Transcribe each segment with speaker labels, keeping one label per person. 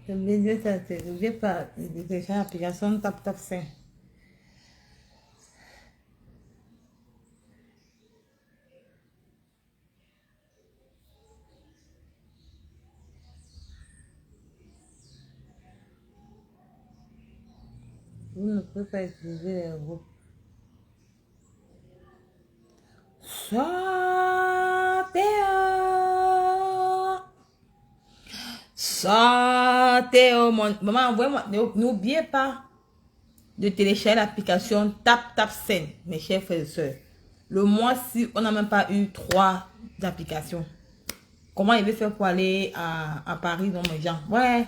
Speaker 1: Le milieu, ça te n'oublie pas de télécharger l'application TapTapSend. Vous ne pouvez pas utiliser les groupes. Sortez au monde. Maman, envoyez-moi. N'oubliez pas de télécharger l'application TapTapSend, mes chers frères et sœurs. Le mois-ci, on n'a même pas eu 3 applications. Comment il veut faire pour aller à Paris dans mes gens? Ouais.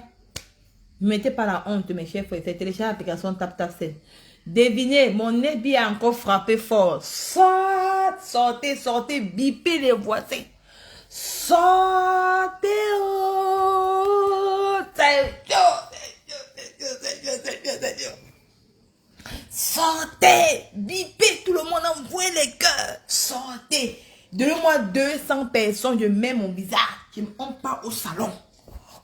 Speaker 1: Ne mettez pas la honte, mes chers frères. C'est télécharger l'application TapTapSend. Devinez, mon ébi a encore frappé fort. Sortez, sortez, bipez les voisins. Sortez. Sortez, bipez, tout le monde, envoie les cœurs. Sortez. Donnez-moi 200 personnes, je mets mon visage. On part au salon.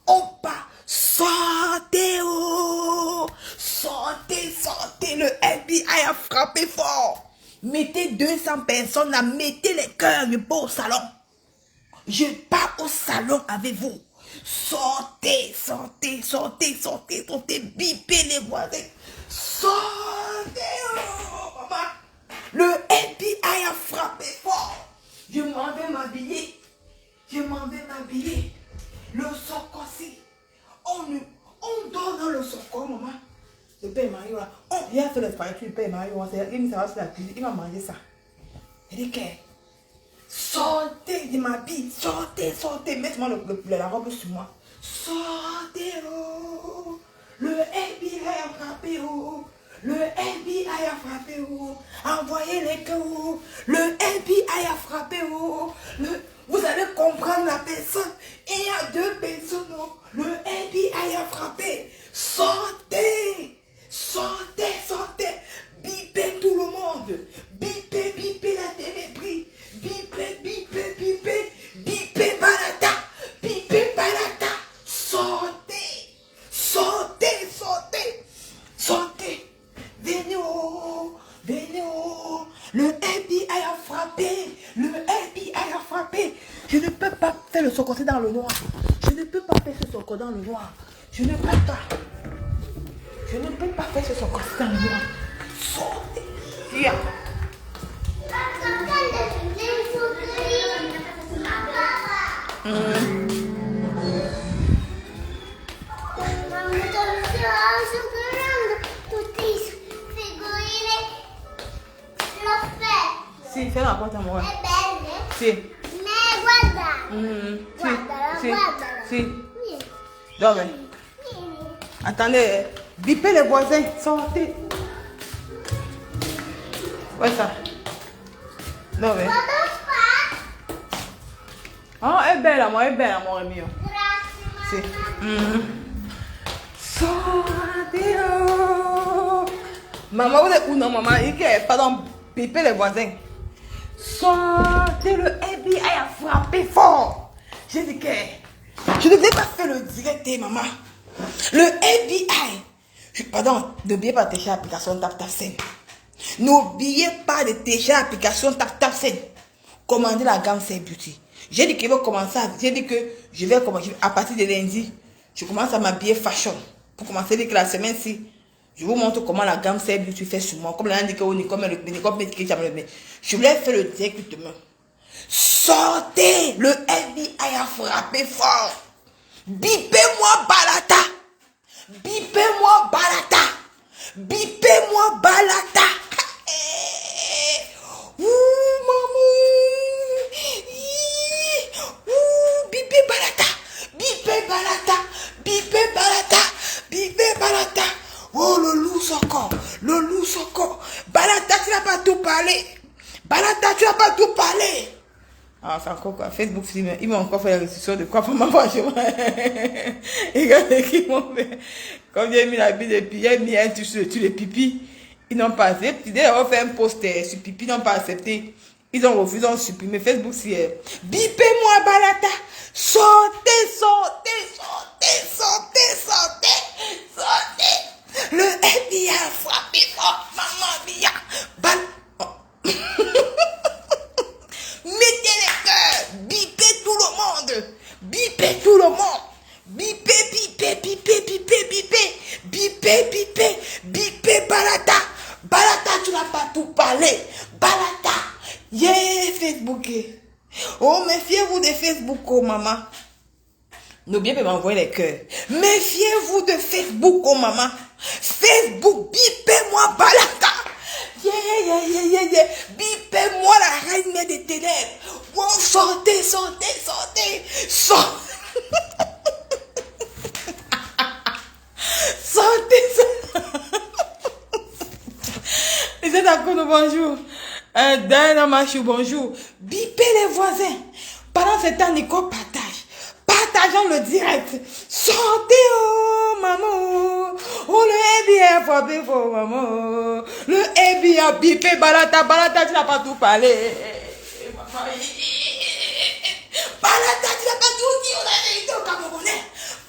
Speaker 1: On part. Sortez, oh. Sortez, sortez. Le FBI a frappé fort. Mettez 200 personnes là, mettez les cœurs, je pars au salon. Je pars au salon avec vous. Sortez, sortez, sortez, sortez, sortez, bipez les voisins. Sortez, oh, maman. Le FBI a frappé fort. Je m'en vais m'habiller. Je m'en vais m'habiller. Le soco aussi. On dort dans le soco, maman. Le père Mario là. Il a fait le spaghetti, le père Mario. Il va sur la cuisine, il va manger ça. Il dit que sortez de ma vie, sortez, sortez, mettez-moi la robe sur moi. Sortez, oh. Le FBI a frappé, oh. Le FBI a frappé, oh. Envoyez les cœurs, oh. Le FBI a frappé, oh. Vous allez comprendre la personne. Il y a 2 personnes, oh. Le FBI a frappé. Sortez, sortez, sortez. Bipez tout le monde. Bipez, bipez la télé. Bipez, bipez, bipez. Bipez Balata. Bipez Balata. Sortez. Sortez, sortez. Sortez. Venez, oh. Venez, oh. Le FBI a frappé. Le FBI a frappé. Je ne peux pas faire le socoté dans le noir. Je ne peux pas faire ce socoté dans le noir. Je ne peux pas. Je ne peux pas faire ce socoté dans le noir. Sortez. Viens. Sì, fai la porta amore.
Speaker 2: È belle?
Speaker 1: Sì.
Speaker 2: Guarda.
Speaker 1: Sì. Sì.
Speaker 2: Guardala.
Speaker 1: Sì.
Speaker 2: Vieni.
Speaker 1: Dove?
Speaker 2: Vieni.
Speaker 1: Attendez, bipez les voisins, sortez. Où est ça? Dove?
Speaker 2: Guarda fa.
Speaker 1: Oh, è bella, amore mio.
Speaker 2: Grazie,
Speaker 1: Sì.
Speaker 2: mamma.
Speaker 1: Sortez. Oh. Maman, vous êtes où non, maman? Pardon, bipez les voisins. Sortez, le FBI a frappé fort. J'ai dit que je ne devais pas faire le direct, maman. Le FBI. Pardon, n'oubliez pas de télécharger l'application TapTapSend. N'oubliez pas de télécharger l'application TapTapSend. Commandez la gamme C'est Beauty. J'ai dit que je vais commencer. J'ai dit que je vais commencer à partir de lundi. Je commence à m'habiller fashion. Pour commencer que la semaine-ci. Je vous montre comment la gamme C'est Beauty fait sur moi. Comme l'a indiqué au Nicom, je voulais faire le direct demain. Sortez, le FBI a frappé fort. Bipez-moi Balata. Bipez-moi Balata. Bipez-moi Balata. Ouh, maman. Ouh, bipez Balata. Bipez Balata. Bipez Balata. Bipez Balata. Oh, le loup soko. Le loup soko. Balata, tu n'as pas tout parlé. Balata, tu n'as pas tout parlé. Ah, c'est encore quoi. Facebook, ils m'ont encore fait la restriction de quoi pour ma franchement. Regardez qu'ils m'ont fait. Comme j'ai mis la bille et puis j'ai mis un truc sur le pipi. Ils n'ont pas accepté. Ils ont fait un post sur pipi, ils n'ont pas accepté. Ils ont refusé, ils ont supprimé. Facebook, c'est bipez-moi, Balata. Sortez, sortez, sortez, sortez, sortez, sortez. Le FBI a frappé fort. Maman, Bia. Mettez les cœurs. Bipez tout le monde. Bipez tout le monde. Bipez, bipez, bipez, bipez, bipez. Bipez, bipez, bipez, Balata. Balata, tu n'as pas tout parlé. Balata. Yeah, Facebook. Oh, méfiez-vous de Facebook, oh, maman. N'oubliez pas m'envoyer les cœurs. Méfiez-vous de Facebook, oh, maman. Facebook, bipez-moi, Balata. Yeah, yeah, yeah, yeah, yeah. Bipez-moi, la reine mère des ténèbres. Oh, sortez, sortez, sortez. Sortez. Sortez, sortez. Les d'accord, bonjour. Diana Machou, bonjour. Bipez les voisins. Pendant ce temps, Nicole partage. Partageons le direct. Sortez, oh, maman. Oh, le FBI a frappé fort, maman. Le FBI a bipé, Balata. Balata, tu n'as pas tout parlé. Balata, tu n'as pas tout dit. On a vérité au Camerounais.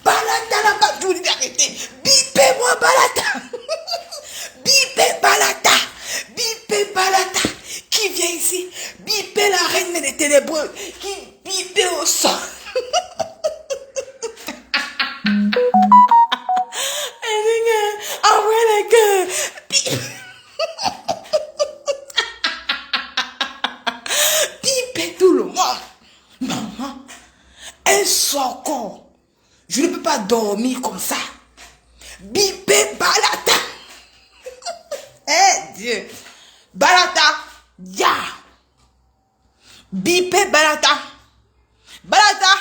Speaker 1: Balata n'a pas tout dit, vérité. Bipez-moi, Balata. Bipez, Balata. Bipez, Balata. Qui vient ici? Bipez la reine des ténébreux. Qui bipez au sang. Envoyez les cœurs. Bipez tout le monde. Maman, un sort. Je ne peux pas dormir comme ça. Bipez Balata. Eh Dieu. Balata. Ya. Bipez Balata. Balata.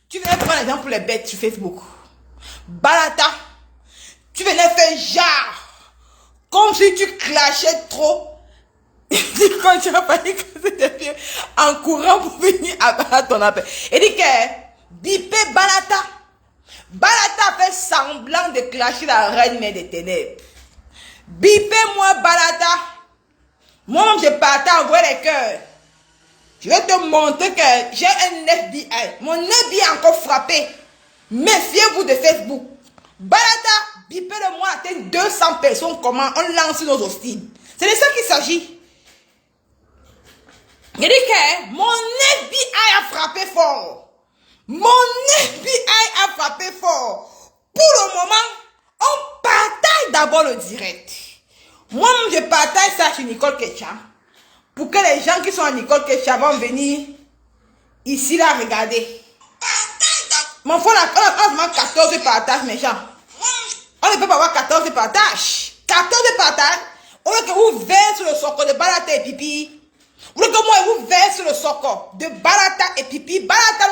Speaker 1: Tu venais prendre les gens pour les bêtes sur Facebook. Balata. Tu venais faire genre. Comme si tu clashais trop. Quand tu as fallu que c'était bien. En courant pour venir à ton appel. Et dit que bipez Balata. Balata fait semblant de clasher la reine mère des ténèbres. Bipez-moi Balata. Moi, je partage, envoyer les cœurs. Je vais te montrer que j'ai un FBI. Mon FBI est encore frappé. Méfiez-vous de Facebook. Balata, bipez-le-moi, atteint 200 personnes. Comment on lance nos hostiles. C'est de ça qu'il s'agit. Il dit que mon FBI a frappé fort. Mon FBI a frappé fort. Pour le moment, on partage d'abord le direct. Moi, je partage ça sur Nicole Ketcham. Pour que les gens qui sont à Nicole Ketcham vont venir ici, là, regarder. Mon frère, on a 14 partages, mes gens. On ne peut pas avoir 14 partages. 14 partages. On veut que vous veillez sur le socle de Balata et Pipi. Vous voulez que moi, vous veillez sur le socle de Balata et Pipi. Balata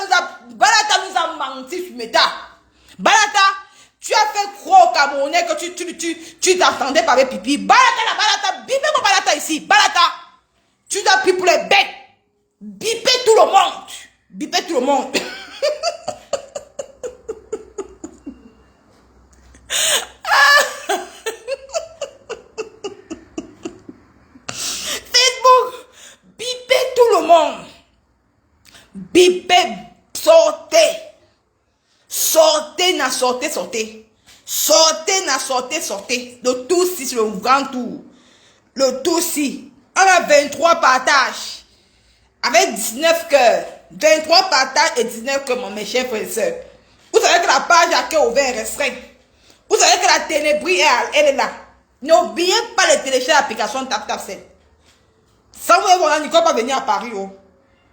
Speaker 1: nous a menti sur Meta. Balata, tu as fait croire au Camerounais que tu t'entendais parler Pipi. Balata, bipez-moi Balata ici. Balata, tu t'as pris pour les bêtes. Bipez tout le monde. Bipez tout le monde. Facebook, bipez tout le monde. Bipez, sortez. Sortez, na sortez, sortez. Sortez, na sortez, sortez. Le tout si, c'est le grand tour. Le tout si. On a 23 partages. Avec 19 cœurs. 23 partages et 19 cœurs, mes chers frères et sœurs. Vous savez que la page à cœur ouvert est restreinte. Vous savez que la ténébrie, elle est là. N'oubliez pas de télécharger l'application TapTapSend. Sans vous voir, Nicole va venir à Paris. Oh.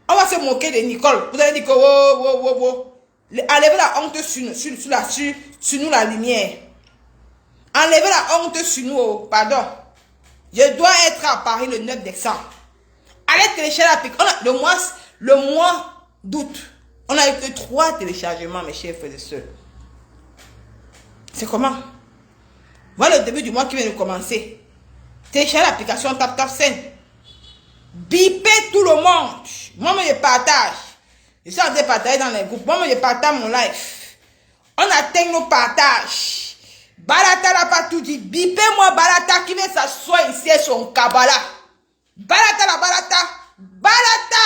Speaker 1: On va se moquer de Nicole. Vous allez dire que enlevez la honte sur nous la lumière. Enlevez la honte sur nous. Oh. Pardon. Je dois être à Paris le 9 décembre. Allez télécharger l'application. Le mois d'août. On a eu que 3 téléchargements, mes chers frères et sœurs. C'est comment? Voilà le début du mois qui vient de commencer. Téléchargez l'application TapTapSend. Bipez tout le monde. Moi, je partage. Je suis en train de partager dans les groupes. Moi, je partage mon live. On atteint nos partages. Balata n'a pas tout dit. Bipez-moi Balata qui vient s'asseoir ici sur son Kabbalah. Balata la Balata. Balata.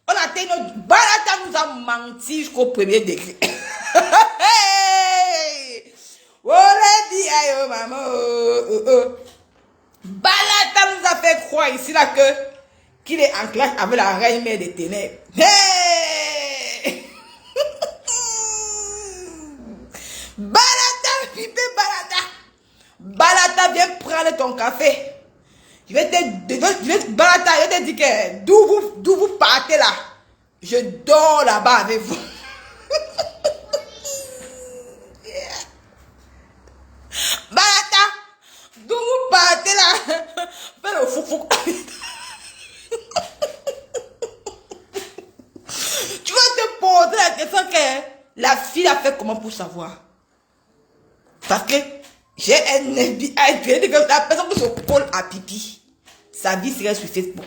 Speaker 1: On atteint nos... Balata nous a menti jusqu'au premier degré. Hey! Olé, ayo, maman. Balata nous a fait croire ici là qu'il est en classe avec la reine mère des ténèbres. Hey! Balata, pipé Balata. Balata, viens prendre ton café. Balata, je te dis que d'où vous partez là, je dors là-bas avec vous. Balata, d'où vous partez là, fais le foufou. Tu vas te poser la question que la fille a fait comment pour savoir. Parce que j'ai un FBI, la personne qui se colle à pipi, sa vie serait sur Facebook.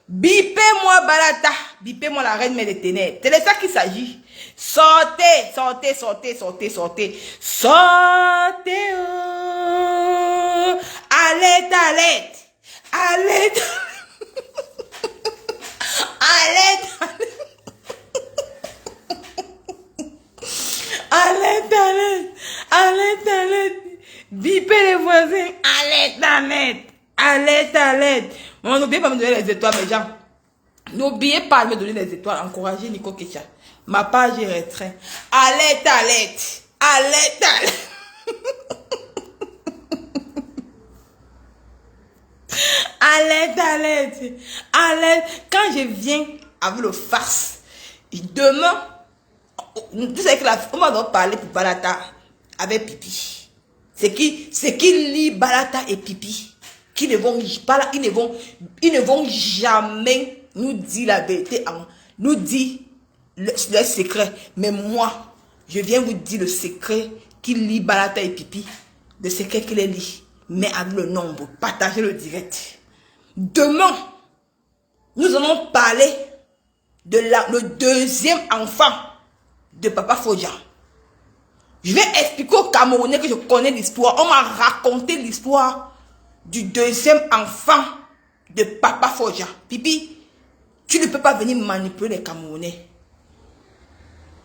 Speaker 1: Bipez-moi Balata, bipez-moi la reine mère des ténèbres. C'est de ça qu'il s'agit. Sortez, sortez, sortez, sortez, sortez. Sortez, oh. Allez, allez. Allez, allez. Allez, bipez les voisins. Allez. On n'oublie pas de me donner les étoiles, mes gens. N'oubliez pas de me donner les étoiles. Encouragez Nico Kecha. Ma page est restreinte. Allez. Allez. Quand je viens avec le farce, demain, tu sais que on va parler pour Balata avec Pipi. C'est qui lit Balata et Pipi qui ne vont pas, ils ne vont jamais nous dire la vérité, nous dire le secret. Mais moi, je viens vous dire le secret qui lit Balata et Pipi, le secret qu'il lit, mais avec le nombre, partagez le direct. Demain, nous allons parler de le deuxième enfant de Papa Foja. Je vais expliquer aux Camerounais que je connais l'histoire. On m'a raconté l'histoire du deuxième enfant de Papa Foja. Pipi, tu ne peux pas venir manipuler les Camerounais.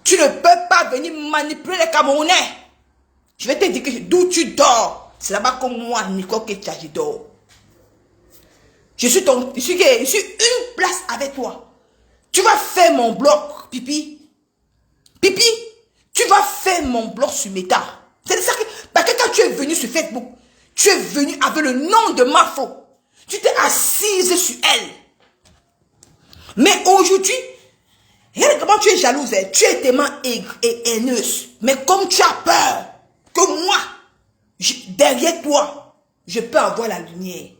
Speaker 1: Tu ne peux pas venir manipuler les Camerounais. Je vais te dire que d'où tu dors, c'est là-bas que moi, Nico Kecha, je dors. Je suis une place avec toi. Tu vas faire mon bloc, Pipi. Pipi, tu vas faire mon blog sur Meta. C'est ça que, parce que quand tu es venu sur Facebook, tu es venu avec le nom de Mafo. Tu t'es assise sur elle. Mais aujourd'hui, regarde comment tu es jalouse. Tu es tellement aigre et haineuse. Mais comme tu as peur que moi, derrière toi, je peux avoir la lumière.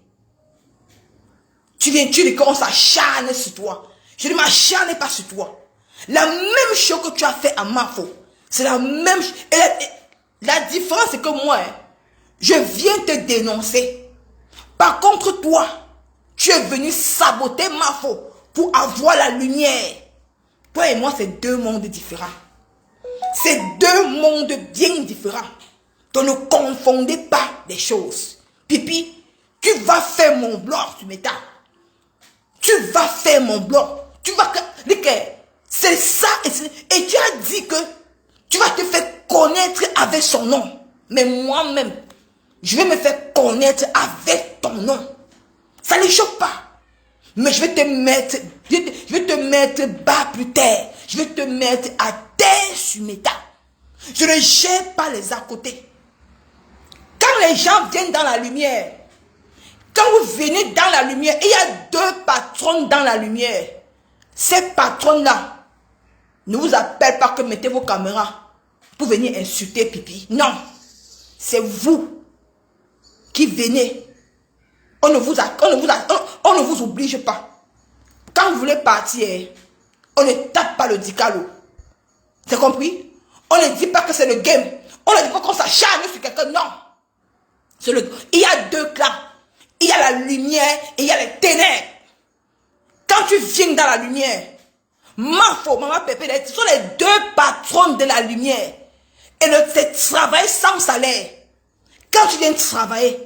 Speaker 1: Tu viens, on s'acharne sur toi. Je ne m'acharne pas sur toi. La même chose que tu as fait à Mafo, c'est la même chose. La différence, c'est que moi, je viens te dénoncer. Par contre, toi, tu es venu saboter Mafo pour avoir la lumière. Toi et moi, c'est deux mondes différents. C'est deux mondes bien différents. Donc, ne confondez pas les choses. Pipi, tu vas faire mon blog sur Meta. Tu vas faire mon blog. Tu vas... C'est ça. Et tu as dit que tu vas te faire connaître avec son nom. Mais moi-même, je vais me faire connaître avec ton nom. Ça ne choque pas. Mais je vais te mettre bas plus terre. Je vais te mettre à terre sur Meta. Je ne gère pas les à côté. Quand les gens viennent dans la lumière, quand vous venez dans la lumière, il y a deux patronnes dans la lumière. Ces patronnes-là ne vous appellent pas que mettez vos caméras pour venir insulter Pipi. Non. C'est vous qui venez. On ne vous oblige pas. Quand vous voulez partir, on ne tape pas le dicalo. C'est compris? On ne dit pas que c'est le game. On ne dit pas qu'on s'acharne sur quelqu'un. Non. Il y a deux clans. Il y a la lumière et il y a les ténèbres. Quand Quand tu viens dans la lumière, maman Pépé, ce sont les deux patrons de la lumière. Et c'est travailler sans salaire. Quand tu viens travailler,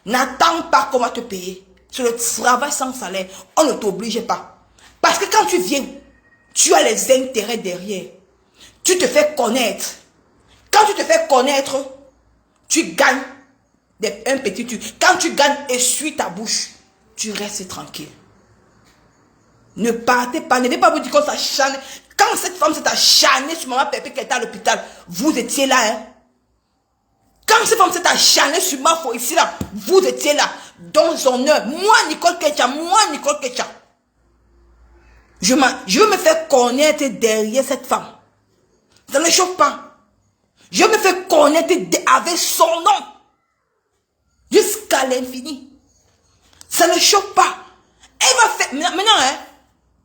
Speaker 1: n'attends pas qu'on va te payer. C'est le travail sans salaire. On ne t'oblige pas. Parce que quand tu viens, tu as les intérêts derrière. Tu te fais connaître. Quand tu te fais connaître, tu gagnes un petit truc. Quand tu gagnes, essuie ta bouche. Tu restes tranquille. Ne partez pas. Ne venez pas vous dire qu'on s'acharne. Quand cette femme s'est acharnée sur maman Pépé qui était à l'hôpital, vous étiez là. Hein? Quand cette femme s'est acharnée sur ma foi ici là, vous étiez là. Dans son heure. Moi, Nicole Ketcha. Je veux me faire connaître derrière cette femme. Ça ne chauffe pas. Je me fais connaître avec son nom. Jusqu'à l'infini. Ça ne choque pas. Elle va faire... Maintenant, hein.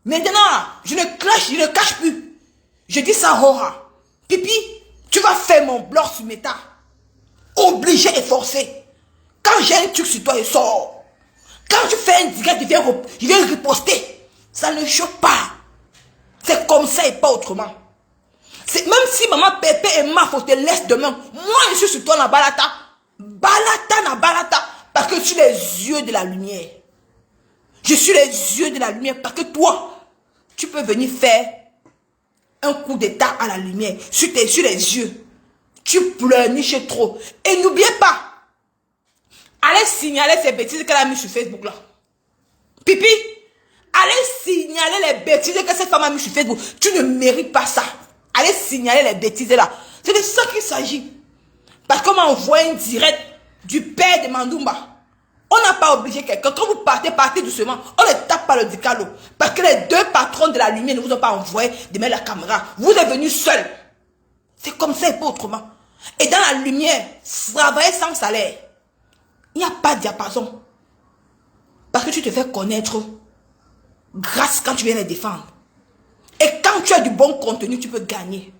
Speaker 1: Maintenant, je ne cache plus. Je dis ça, Hora. Pipi, tu vas faire mon blog sur Meta. Obligé et forcé. Quand j'ai un truc sur toi, il sort. Quand tu fais un direct, je viens reposter. Ça ne choque pas. C'est comme ça et pas autrement. Même si maman Pépé et ma faute te laisse demain, moi je suis sur toi dans balata. Balata. Parce que je suis les yeux de la lumière. Je suis les yeux de la lumière. Parce que toi, tu peux venir faire un coup d'état à la lumière. Sur les yeux. Tu pleurniches trop. Et n'oubliez pas. Allez signaler ces bêtises qu'elle a mis sur Facebook là. Pipi. Allez signaler les bêtises que cette femme a mis sur Facebook. Tu ne mérites pas ça. Allez signaler les bêtises là. C'est de ça qu'il s'agit. Parce qu'on m'a envoyé un direct du père de Mandumba. On n'a pas obligé quelqu'un. Quand vous partez doucement. On ne tape pas le dicalo. Parce que les deux patrons de la lumière ne vous ont pas envoyé de mettre la caméra. Vous êtes venus seuls. C'est comme ça et pas autrement. Et dans la lumière, travailler sans salaire. Il n'y a pas de diapason. Parce que tu te fais connaître grâce quand tu viens les défendre. Et quand tu as du bon contenu, tu peux gagner.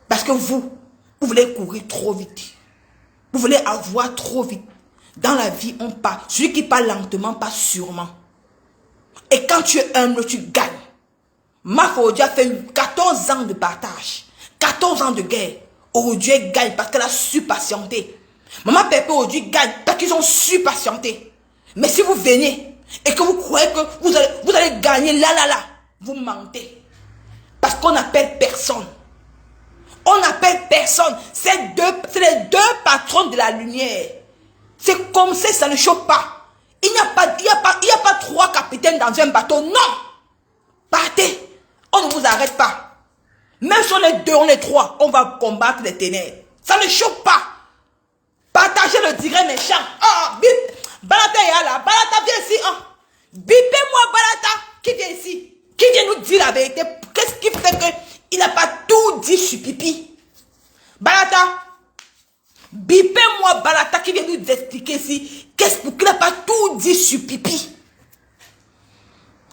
Speaker 1: Parce que vous voulez courir trop vite. Vous voulez avoir trop vite. Dans la vie, on parle. Celui qui parle lentement, pas sûrement. Et quand tu es humble, tu gagnes. Mafodi a fait 14 ans de partage. 14 ans de guerre. Aujourd'hui, elle gagne parce qu'elle a su patienter. Maman Pépé aujourd'hui gagne parce qu'ils ont su patienter. Mais si vous venez et que vous croyez que vous allez gagner là, vous mentez. Parce qu'on n'appelle personne. On n'appelle personne. C'est les deux patrons de la lumière. C'est comme ça, ça ne choque pas. Il n'y a pas trois capitaines dans un bateau. Non. Partez. On ne vous arrête pas. Même si on est deux, on est trois, on va combattre les ténèbres. Ça ne choque pas. Partagez le direct méchant. Ah, bip. Balata est là. Balata, viens ici. Ah. Bipez-moi, Balata. Qui vient ici? Qui vient nous dire la vérité? Qu'est-ce qui fait qu'il n'a pas tout dit sur Pipi? Balata. Bipez-moi, Balata, qui vient nous expliquer ici. Qu'est-ce pour qu'il n'a pas tout dit sur Pipi?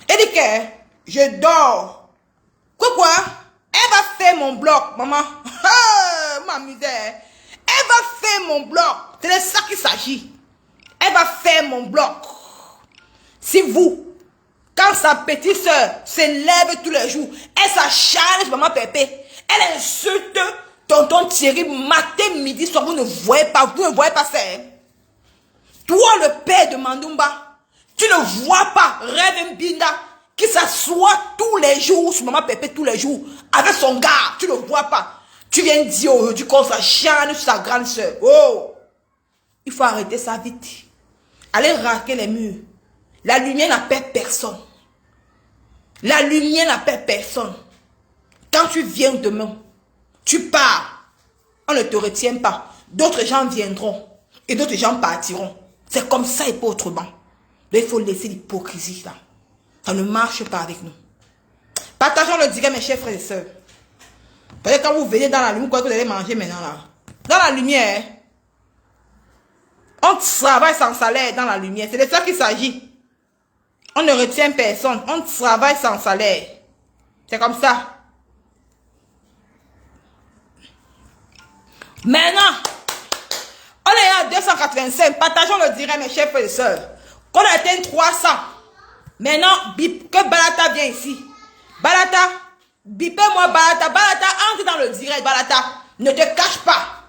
Speaker 1: Elle dit que je dors. Quoi? Elle va faire mon blog, maman. Ma misère. Elle va faire mon blog. C'est de ça qu'il s'agit. Elle va faire mon blog. Si vous, quand sa petite soeur se lève tous les jours, elle s'acharne sur maman Pépé, elle insulte tonton Thierry matin, midi, soir, vous ne voyez pas ça. Hein? Toi, le père de Mandumba, tu ne vois pas Reverend Binda qui s'assoit tous les jours sur maman Pépé, tous les jours, avec son gars, tu ne vois pas. Tu viens dire aujourd'hui qu'on s'acharne sur sa grande soeur. Oh! Il faut arrêter ça vite. Allez raquer les murs. La lumière n'appelle personne. La lumière n'appelle personne. Quand tu viens demain, tu pars. On ne te retient pas. D'autres gens viendront. Et d'autres gens partiront. C'est comme ça et pas autrement. Donc, il faut laisser l'hypocrisie là. Ça ne marche pas avec nous. Partageons le direct, mes chers frères et sœurs. Parce que quand vous venez dans la lumière, quoi que vous allez manger maintenant là? Dans la lumière, on travaille sans salaire dans la lumière. C'est de ça qu'il s'agit. On ne retient personne. On travaille sans salaire. C'est comme ça. Maintenant, on est à 285. Partageons le direct, mes chers frères et sœurs. Qu'on atteint 300. Maintenant, que Balata vienne ici. Balata, bipez-moi Balata. Balata, entre dans le direct, Balata. Ne te cache pas.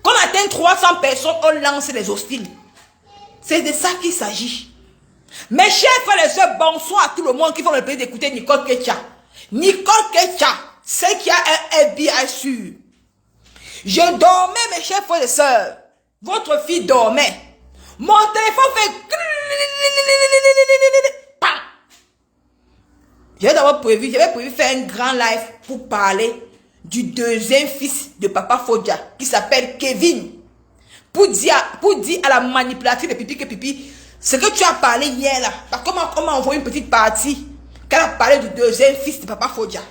Speaker 1: Quand on atteint 300 personnes, on lance les hostiles. C'est de ça qu'il s'agit. Mes chers frères et sœurs, bonsoir à tout le monde qui font le plaisir d'écouter Nicole Ketia. Nicole Ketia, c'est qui a un FBI sûr. Je dormais, mes chers frères et sœurs. Votre fille dormait. Mon téléphone fait... J'avais prévu faire un grand live pour parler du deuxième fils de Papa Fodia, qui s'appelle Kevin. Pour dire à la manipulatrice de Pipi que Pipi, ce que tu as parlé hier là, parce qu'on m'a envoyé une petite partie, qu'elle a parlé du deuxième fils de Papa Fodia,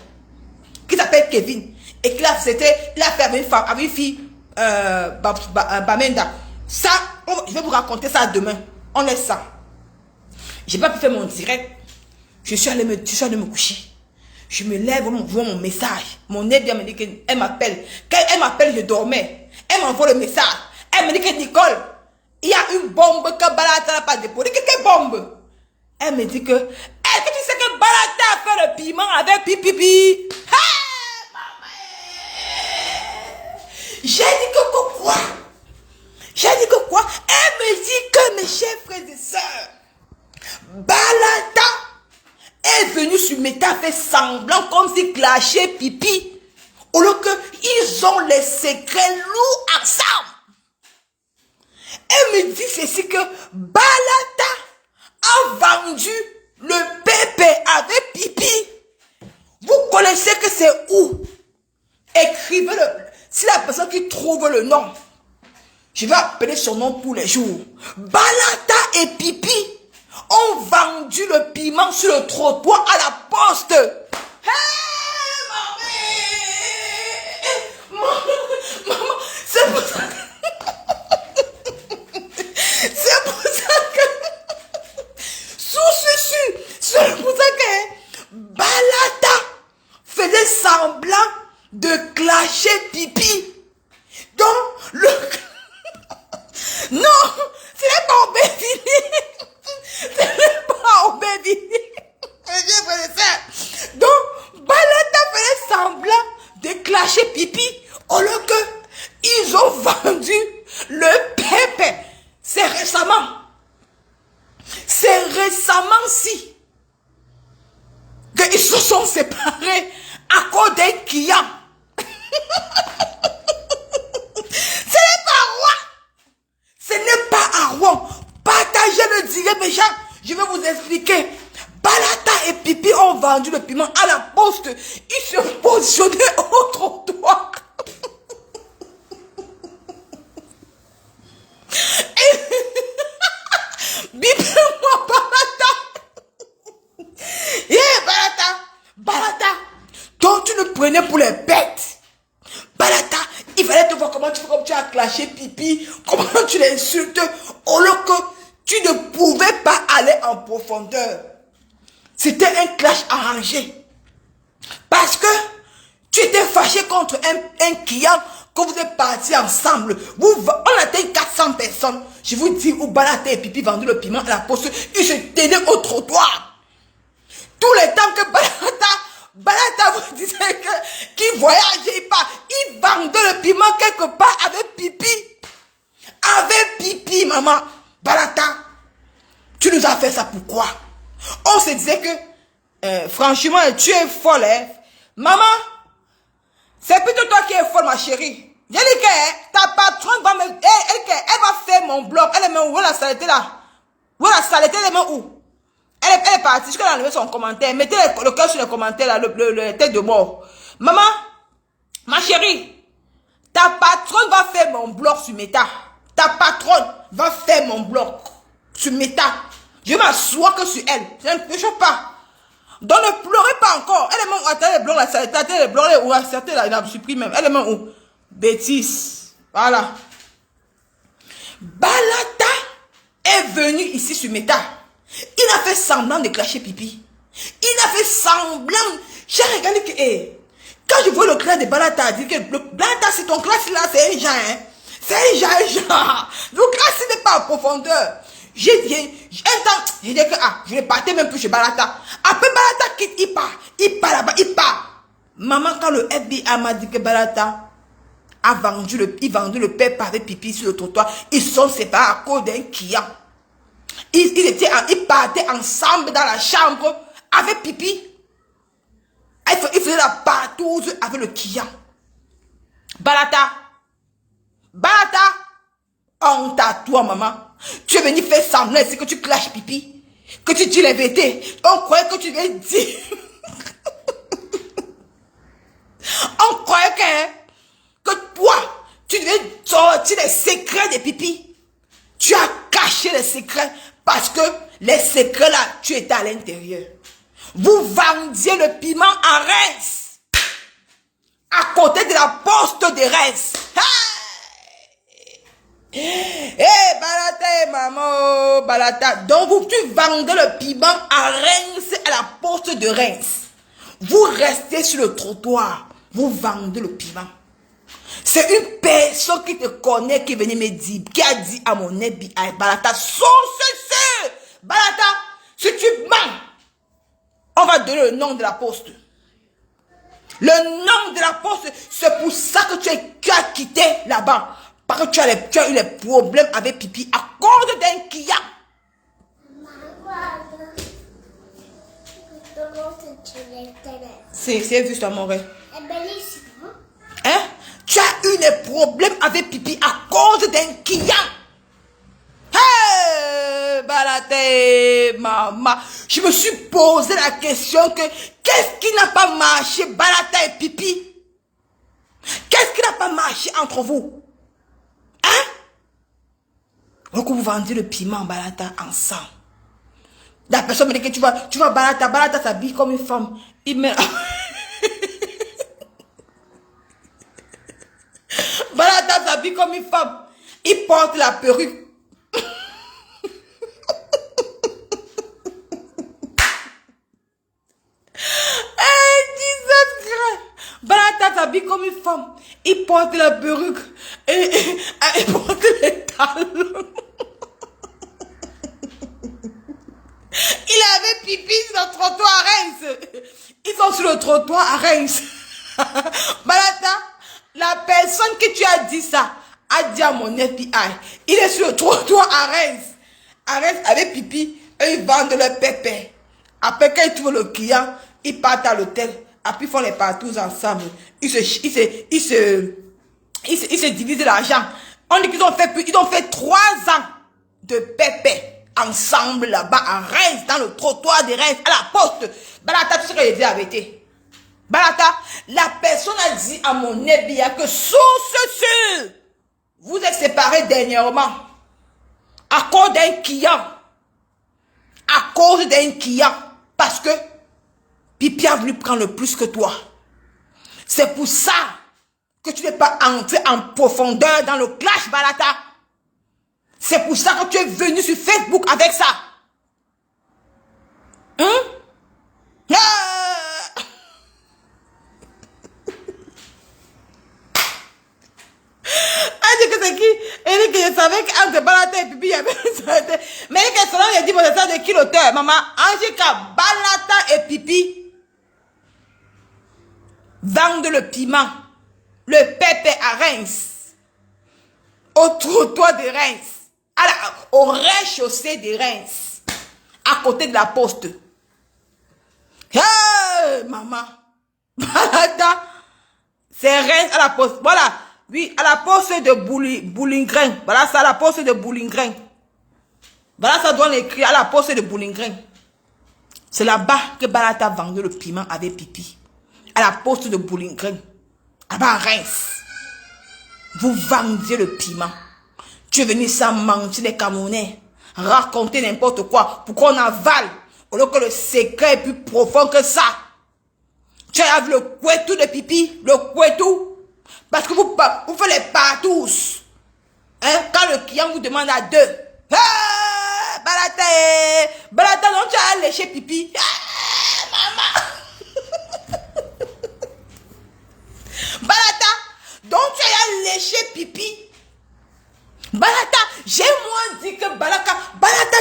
Speaker 1: qui s'appelle Kevin, et qu'il a fait avec une fille, Bamenda. Ça, je vais vous raconter ça demain. On laisse ça. J'ai pas pu faire mon direct. Je suis allé me coucher. Je me lève, on m'envoie mon message. Mon aide me dit qu'elle m'appelle. Quand elle m'appelle, je dormais. Elle m'envoie le message. Elle me dit que Nicole, il y a une bombe que Balata n'a pas déposée. Quelle bombe? Elle me dit que, est-ce que tu sais que Balata a fait le piment avec Pipipi? Hey, maman! J'ai dit que quoi? J'ai dit que quoi? Elle me dit que mes chers frères et sœurs, Balata est venu sur Meta fait semblant comme si clashait Pipi. Au lieu qu'ils ont les secrets lourds ensemble. Elle me dit ceci que Balata a vendu le bébé avec Pipi. Vous connaissez que c'est où? Écrivez-le. Si la personne qui trouve le nom, je vais appeler son nom tous les jours. Balata et Pipi ont vendu le piment sur le trottoir à la poste. Hey, maman, c'est pour ça c'est pour ça que Balata faisait semblant de clasher Pipi. Donc, non, ce n'est pas Aubervilliers. Ce n'est pas Aubervilliers. Donc, Balata faisait semblant de clasher Pipi au lieu que ils ont vendu le pépé. C'est récemment. C'est récemment si qu'ils se sont séparés à cause d'un client. Ce n'est pas à Rouen. Partagez le direct, mes gens. Je vais vous expliquer. Balata et Pipi ont vendu le piment à la poste. Ils se positionnaient au trottoir. Bipez-moi Balata. Balata. Donc tu nous prenais pour les bêtes. Balata, il fallait te voir comment tu as clashé Pipi, comment tu l'insultes, au lieu que tu ne pouvais pas aller en profondeur. C'était un clash arrangé. Parce que tu étais fâché contre un client quand vous êtes partis ensemble. On atteint 400 personnes. Je vous dis où Balata et Pipi vendaient le piment à la poste. Ils se tenaient au trottoir. Tous les temps que Balata vous disait qu'il voyageait pas. Il vendait le piment quelque part avec Pipi. Avec Pipi, maman. Balata, tu nous as fait ça pourquoi? On se disait que, franchement, tu es folle, hein? Maman, c'est plutôt toi qui es folle, ma chérie. J'ai dit que ta patronne va me... Elle va faire mon blog. Elle est même où? La saleté là. Où la saleté, elle est même où? Elle est partie. Jusqu'à enlever son commentaire. Mettez le cœur sur le commentaire là, le tête de mort. Maman, ma chérie, ta patronne va faire mon blog sur Meta. Ta patronne va faire mon blog sur Meta. Je m'assois que sur elle. Je ne touche pas. Donc ne pleurez pas encore. Elle est même où? Attendez le blog, la saleté, attendez le blog, où la saleté là, il a supprimé même. Elle est même où? Bêtise. Voilà. Balata est venu ici sur Meta. Il a fait semblant de clasher Pipi. Il a fait semblant. J'ai regardé que... quand je vois le classe de Balata, dit que Balata, c'est ton classe là, c'est un genre. Hein? C'est un genre. Le classe n'est pas en profondeur. Un temps, j'ai dit que je ne partais même plus chez Balata. Après Balata quitte, il part là-bas, il part. Maman, quand le FBI m'a dit que Balata a vendu le père pavé pipi sur le trottoir, ils sont séparés à cause d'un client. Ils partaient ensemble dans la chambre avec pipi. Il faisait la partouze avec le client. Balata, honte à toi, maman. Tu es venu faire semblant ici que tu clashes pipi, que tu dis les vérités. On croyait que tu devais dire. On croyait que toi, tu devais sortir les secrets des pipi. Tu as caché les secrets parce que les secrets là, tu étais à l'intérieur. Vous vendiez le piment à Reims, à côté de la poste de Reims. Balata, maman, Balata. Donc, tu vendais le piment à Reims, à la poste de Reims. Vous restez sur le trottoir, vous vendez le piment. C'est une personne qui te connaît qui est venue me dire, qui a dit à mon FBI, Balata, sauce, Balata, si tu mens, on va donner le nom de la poste. Le nom de la poste, c'est pour ça que tu as quitté là-bas. Parce que tu as eu les problèmes avec pipi à cause d'un client. C'est juste mon rêve. Hein? Tu as eu des problèmes avec pipi à cause d'un client. Hey, Balata, maman. Je me suis posé la question que qu'est-ce qui n'a pas marché, Balata et pipi? Qu'est-ce qui n'a pas marché entre vous? Hein? Donc vous vendez le piment, Balata, ensemble. La personne me dit que tu vas Balata s'habille comme une femme. Il met... Balata s'habille comme une femme. Il porte la perruque. Balata s'habille comme une femme. Il porte la perruque. Et il porte les talons. Il avait pipi sur le trottoir à Reims. Ils sont sur le trottoir à Reims. Balata, la personne que tu as dit ça a dit à mon FBI. Il est sur le trottoir à Reims. À Reims avec pipi. Et ils vendent le pépé. Après, quand ils trouvent le client, ils partent à l'hôtel. Après, ils font les partous ensemble. Ils se divisent l'argent. On dit qu'ils ont fait 3 ans de pépé ensemble là-bas à Reims, dans le trottoir de Reims, à la poste. Balata, tu sais que j'ai dit la vérité. Balata, la personne a dit à mon FBI que sous ce vous êtes séparés dernièrement à cause d'un client. À cause d'un client. Parce que Pipi a voulu prendre le plus que toi. C'est pour ça que tu n'es pas entré en profondeur dans le clash, Balata. C'est pour ça que tu es venu sur Facebook avec ça. Hein? Elle dit que c'est qui? Elle dit que je savais qu'entre Balata et Pipi, il y avait une... Mais elle dit que dit, bon, c'est ça de qui l'auteur? Maman, Angika, Balata et Pipi vendent le piment, le pépé à Reims, au trottoir de Reims, au rez-de-chaussée de Reims, à côté de la poste. Hey, maman, Balata, c'est Reims à la poste. Voilà, oui, à la poste de Boulingrin. Voilà ça, à la poste de Boulingrin. Voilà, ça doit l'écrire à la poste de Boulingrin. C'est là-bas que Balata vendait le piment avec Pipi. À la poste de Boulingrin. À Reims. Vous vendiez le piment. Tu es venu sans mentir les Camerounais. Raconter n'importe quoi pour qu'on avale. Au lieu que le secret est plus profond que ça. Tu as vu le couetou de Pipi. Le couetou. Parce que vous faites les partous. Hein? Quand le client vous demande à 2. Ah, Balata, non, tu as léché Pipi. Ah, maman. Balata, donc tu as léché Pipi. Balata, j'ai moi dit que Balata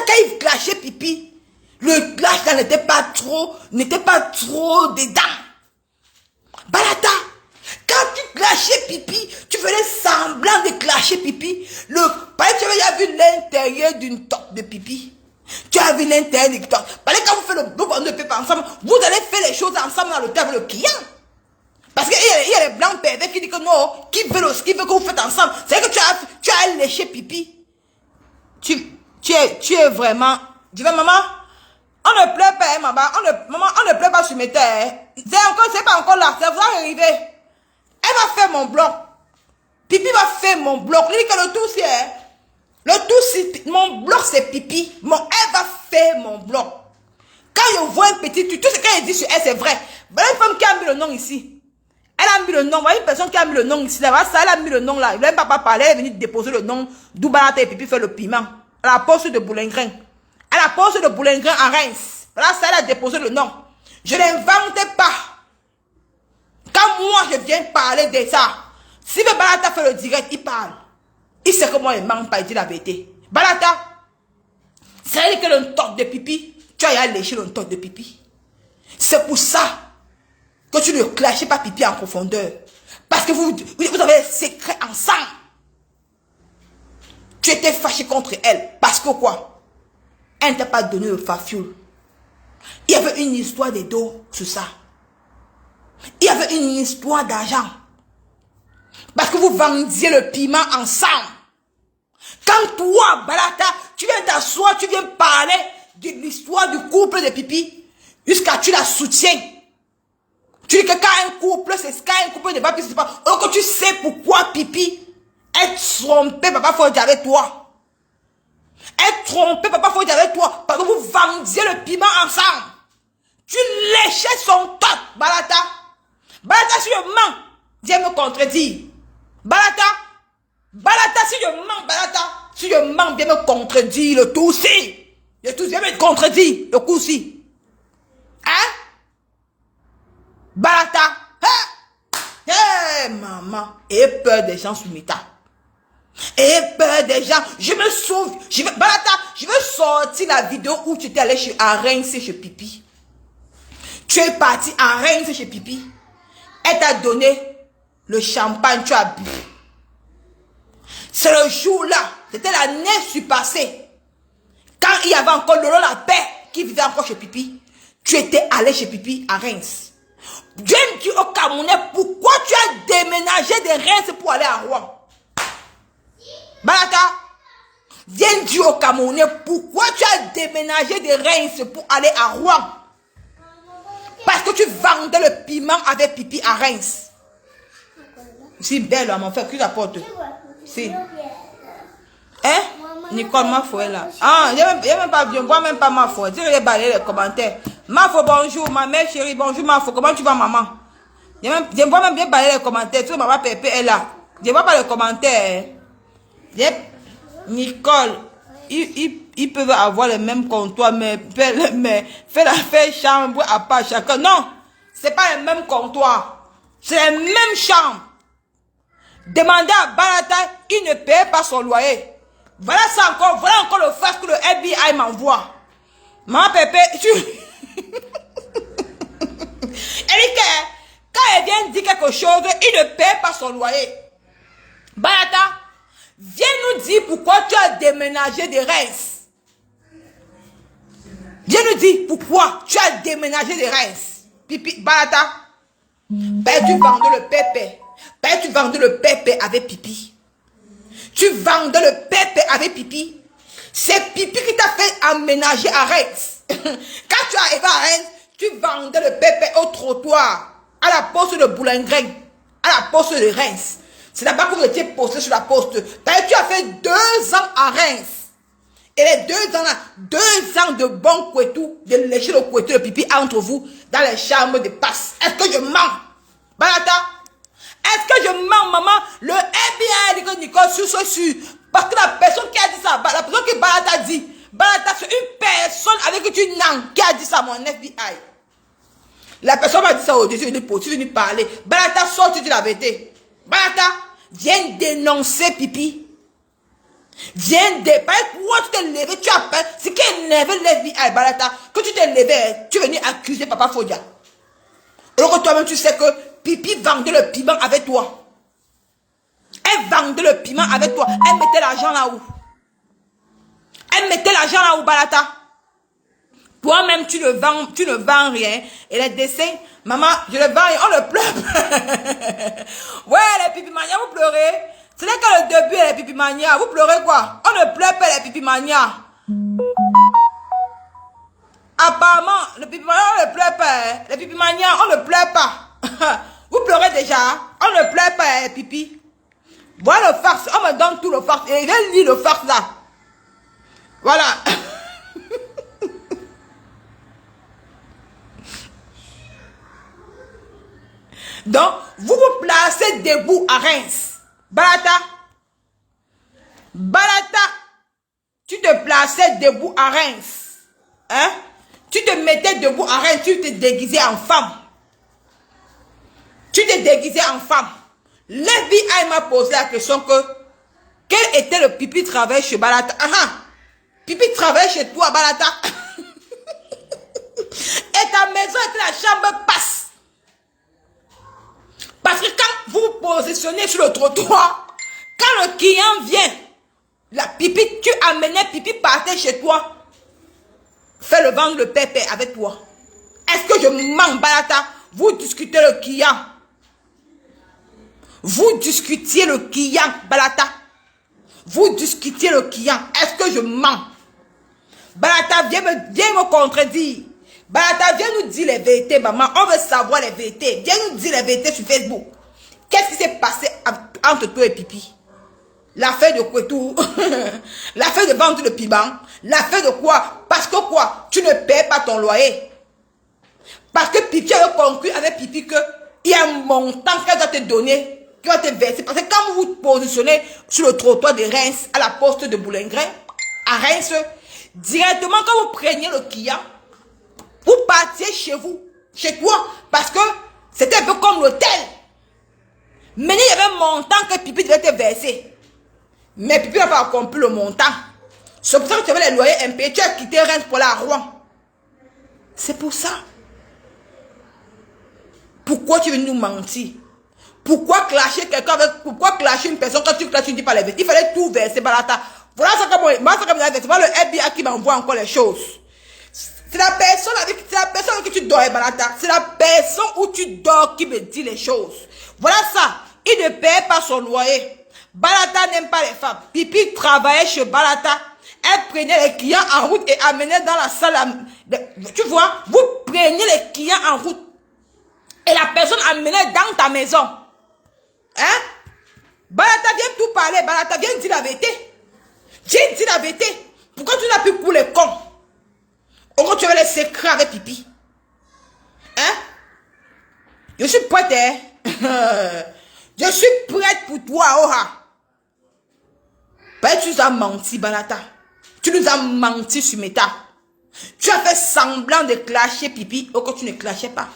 Speaker 1: quand il clashait pipi, le clash là n'était pas trop dedans. Balata, quand tu clashais pipi, tu faisais semblant de clasher pipi. Parce que tu avais vu l'intérieur d'une toque de pipi. Tu as vu l'intérieur d'une toque. Parce que quand vous faites le boulot de pipi ensemble, vous allez faire les choses ensemble dans le temps avec le client. Parce qu'il y a les blancs pervers qui disent que non, qui veut que vous faites ensemble. C'est que tu as léché pipi. Tu es vraiment... Je vais, maman, on ne pleure pas, hein, maman, on ne pleure pas sur mes terres. C'est pas encore là, ça va arriver. Elle va faire mon bloc. Pipi va faire mon bloc. Il dit que le tout c'est... Le tout c'est... Mon bloc c'est pipi. Elle va faire mon bloc. Quand je vois un petit... Tout ce qu'elle dit sur elle c'est vrai. Voilà une femme qui a mis le nom ici. Elle a mis le nom. Voilà une personne qui a mis le nom ici. Là, ça, elle a mis le nom là. Il ne pas parler. Elle est venue déposer le nom d'où Balata et Pipi fait le piment. À la poste de Boulingrin. À la poste de Boulingrin à Reims. Voilà, ça, elle a déposé le nom. Je n'invente pas. Quand moi, je viens parler de ça, si le Balata fait le direct, il parle. Il sait que moi, il ne manque pas, il dit la vérité. Balata, c'est dire que le toc de pipi, tu as léché le toc de pipi. C'est pour ça que tu ne clashes pas pipi en profondeur. Parce que vous avez des secrets ensemble. Tu étais fâché contre elle. Parce que quoi? Elle ne t'a pas donné le fafioul. Il y avait une histoire de dos sur ça. Il y avait une histoire d'argent. Parce que vous vendiez le piment ensemble. Quand toi, Balata, tu viens t'asseoir, tu viens parler de l'histoire du couple de Pipi, jusqu'à tu la soutiens. Tu dis que quand un couple, c'est quand un couple de Papi, c'est pas. Alors que tu sais pourquoi Pipi est trompé, papa Fodji avec toi. Est trompé, papa Fodji avec toi. Parce que vous vendiez le piment ensemble. Tu léchais son top, Balata. Balata, si je mens, viens me contredire. Balata, si je mens, si je mens, viens me contredire le tout si. Le tout, viens me contredire le coup si. Hein? Balata, maman, et peur des gens sous méta. Et peur des gens, je me sauve. Balata, je veux sortir la vidéo où tu étais allé à Reims chez Pipi. Tu es parti à Reims chez Pipi. Elle t'a donné le champagne, tu as bu. C'est le jour-là, c'était l'année surpassée. Quand il y avait encore Lolo la paix qui vivait encore chez Pipi, tu étais allé chez Pipi à Reims. Dieu me dit au Camerounais, pourquoi tu as déménagé de Reims pour aller à Rouen? Balata, viens dire au Camerounais, pourquoi tu as déménagé de Reims pour aller à Rouen? Parce que tu vendais le piment avec Pipi à Reims. Si belle, mon frère, qui t'apporte? Si. Hein? Nicole, ma foi là. Ah, je même pas bien, vois même pas ma foi. Dis les balayer les commentaires. Ma foi, bonjour, ma mère chérie, bonjour ma foi. Comment tu vas, maman? Je vois même bien balayer les commentaires. Tu vois, maman Pépé est là. Je vois pas les commentaires. Nicole, ils peuvent avoir le même comptoir, mais fais la faire chambre à part chacun. Non, c'est pas le même comptoir. C'est la même chambre. Demandez à Balata, il ne paye pas son loyer. Voilà encore le face que le FBI m'envoie. Maman Pépé, elle dit que quand elle vient dire quelque chose, il ne paye pas son loyer. Balata, viens nous dire pourquoi tu as déménagé de Reims. Viens nous dire pourquoi tu as déménagé de Reims. Pipi, Balata, ben tu vendais le pépé. Ben tu vendais le pépé avec Pipi. Tu vendais le pépé avec Pipi. C'est Pipi qui t'a fait aménager à Reims. Quand tu arrives à Reims, tu vendais le pépé au trottoir, à la poste de Boulingrin, à la poste de Reims. C'est là-bas que vous étiez posté sur la poste. Tu as fait 2 ans à Reims. Et les 2 ans là, 2 ans de bon couetou, de lécher le couetou de Pipi entre vous, dans les chambres de passe. Est-ce que je mens? Balata? Est-ce que je mens, maman? Le FBI dit que Nicole sur. Parce que la personne qui a dit ça, la personne qui Balata dit, Balata c'est une personne avec qui tu n'as qui a dit ça, mon FBI. La personne m'a dit ça au-dessus, tu es venu parler. Balata, sort, tu dis la vérité. Balata, viens dénoncer Pipi. Viens déparer. Pourquoi tu t'es levé? Tu as peur. Ce qui est énervé les vies à Balata. Que tu t'es levé, tu es venu accuser Papa Fodia. Alors que toi-même, tu sais que Pipi vendait le piment avec toi. Elle vendait le piment avec toi. Elle mettait l'argent là où? Elle mettait l'argent là où, Balata? Toi-même, tu ne vends rien. Et les dessins, maman, je ne vends rien. On ne pleure. Ouais, les pipimanias, vous pleurez. Ce n'est que le début, les pipimanias. Vous pleurez quoi? On ne pleure pas, les pipimanias. Apparemment, le pipimania, on ne pleure pas. Les pipimanias, on ne pleure pas. Vous pleurez déjà. On ne pleure pas, pipi. Voilà le farce. On me donne tout le farce. Et je lis le farce là. Voilà. Donc, vous vous placez debout à Reims. Balata. Balata. Tu te plaçais debout à Reims. Hein? Tu te mettais debout à Reims. Tu te déguisais en femme. Tu t'es déguisé en femme. Lévi m'a posé la question que quel était le pipi travail chez Balata? Pipi travaille chez toi, Balata. Et ta maison était la chambre passe. Parce que quand vous vous positionnez sur le trottoir, quand le client vient, la pipi, tu amenais pipi partait chez toi. Fais le vendre le pépé avec toi. Est-ce que je mens, Balata? Vous discutez le client. Vous discutiez le client, Balata. Vous discutiez le client. Est-ce que je mens? Balata, viens me contredire. Balata, viens nous dire les vérités, maman. On veut savoir les vérités. Viens nous dire les vérités sur Facebook. Qu'est-ce qui s'est passé entre toi et Pipi? L'affaire de quoi tout? L'affaire de vendre le piment? L'affaire de quoi? Parce que quoi? Tu ne paies pas ton loyer. Parce que Pipi a conclu avec Pipi qu'il y a un montant qu'elle doit te donner, qui va te verser. Parce que quand vous vous positionnez sur le trottoir de Reims, à la poste de Boulingrin, à Reims, directement quand vous preniez le client, vous partiez chez vous, chez toi, parce que c'était un peu comme l'hôtel. Mais il y avait un montant que Pipi devait te verser. Mais Pipi n'a pas compris le montant. C'est pour ça que tu avais les loyers impayés. Tu as quitté Reims pour la Rouen. C'est pour ça. Pourquoi tu veux nous mentir? Pourquoi clasher quelqu'un avec... Pourquoi clasher une personne quand tu clashes, tu ne dis pas les vérités? Il fallait tout verser, Balata. Voilà ça comme moi, c'est pas le FBI qui m'envoie encore les choses. C'est la personne avec qui tu dors, Balata. C'est la personne où tu dors qui me dit les choses. Voilà ça. Il ne paye pas son loyer. Balata n'aime pas les femmes. Pipi travaillait chez Balata. Elle prenait les clients en route et amenait dans la salle. Tu vois, vous prenez les clients en route. Et la personne amenait dans ta maison. Hein? Balata, viens tout parler. Balata, viens dire la vérité. Viens dire la vérité. Pourquoi tu n'as plus pour les cons? Pourquoi tu veux les secrets avec Pipi? Hein? Je suis prête, hein? Je suis prête pour toi, Oha. Ben, tu nous as menti, Balata. Tu nous as menti sur Meta. Tu as fait semblant de clasher Pipi, ou que tu ne clashais pas.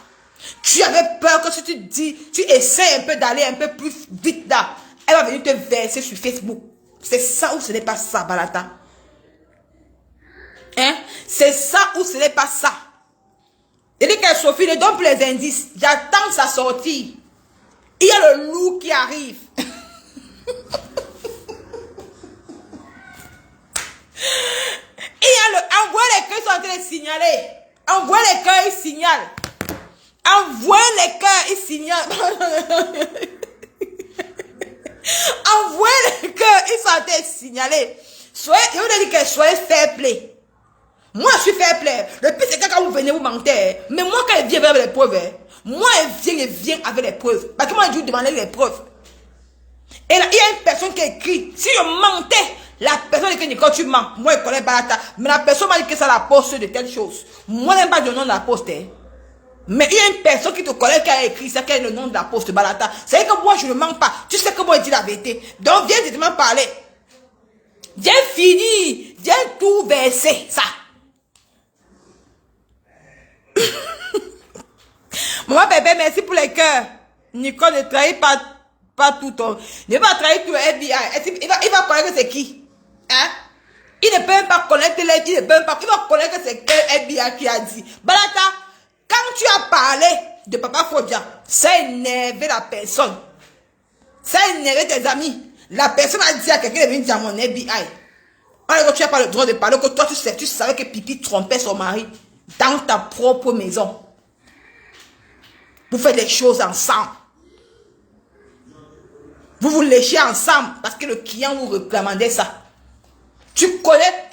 Speaker 1: Tu avais peur que si tu dis, tu essaies un peu d'aller un peu plus vite là, elle va venir te verser sur Facebook. C'est ça ou ce n'est pas ça, Balata? Hein? C'est ça ou ce n'est pas ça? Il dit que Sophie ne donne plus les indices. J'attends sa sortie. Il y a le loup qui arrive. Il y a le... Envoie les cœurs, ils sont en train de signaler. Envoie les cœurs, ils signalent. Envoie les cœurs, ils signalent. Envoie les cœurs, ils sont en train de signaler. Soyez, je vous dis que soyez fair play. Moi, je suis fair play. Le pire, c'est que quand vous venez, vous mentez. Mais moi, quand elle vient avec les preuves, moi, elle vient avec les preuves. Parce que moi, je vous demande les preuves. Et là, il y a une personne qui écrit. Si je mentais, la personne dit que Nicole, tu mens. Moi, je connais Balata. Mais la personne m'a dit que c'est la poste de telle chose. Moi, je n'aime pas le nom de la poste. Mais il y a une personne qui te connaît qui a écrit ça, qui est le nom de la poste Balata. C'est que moi, je ne mens pas. Tu sais que moi, je dis la vérité. Donc, viens directement parler. Viens finir. Viens tout verser. Ça. Maman bébé, merci pour les cœurs. Nicole ne trahit pas tout ton. Ne va trahir tout le FBI. Il va croire que c'est qui? Hein? Il ne peut même pas connaître les, il ne peut même pas, il va connaître que c'est quel FBI qui a dit. Balata, quand tu as parlé de Papa Fodia, ça a énervé la personne. Ça a énervé tes amis. La personne a dit à quelqu'un de venir dire à mon FBI. Alors que tu n'as pas le droit de parler, que toi tu savais que Pipi trompait son mari dans ta propre maison. Vous faites des choses ensemble. Vous vous léchez ensemble parce que le client vous recommandait ça. Tu connais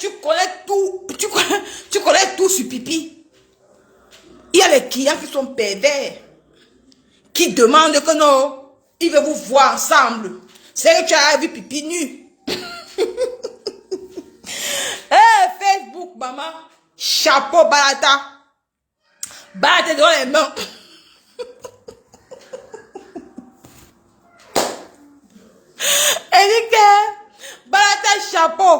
Speaker 1: tout sur Pipi. Il y a les clients qui sont pervers, qui demandent que non, ils veulent vous voir ensemble. C'est que tu as vu Pipi nu. Facebook, maman, chapeau, Balata. Balata dans les mains. Elle dit que Balata, chapeau.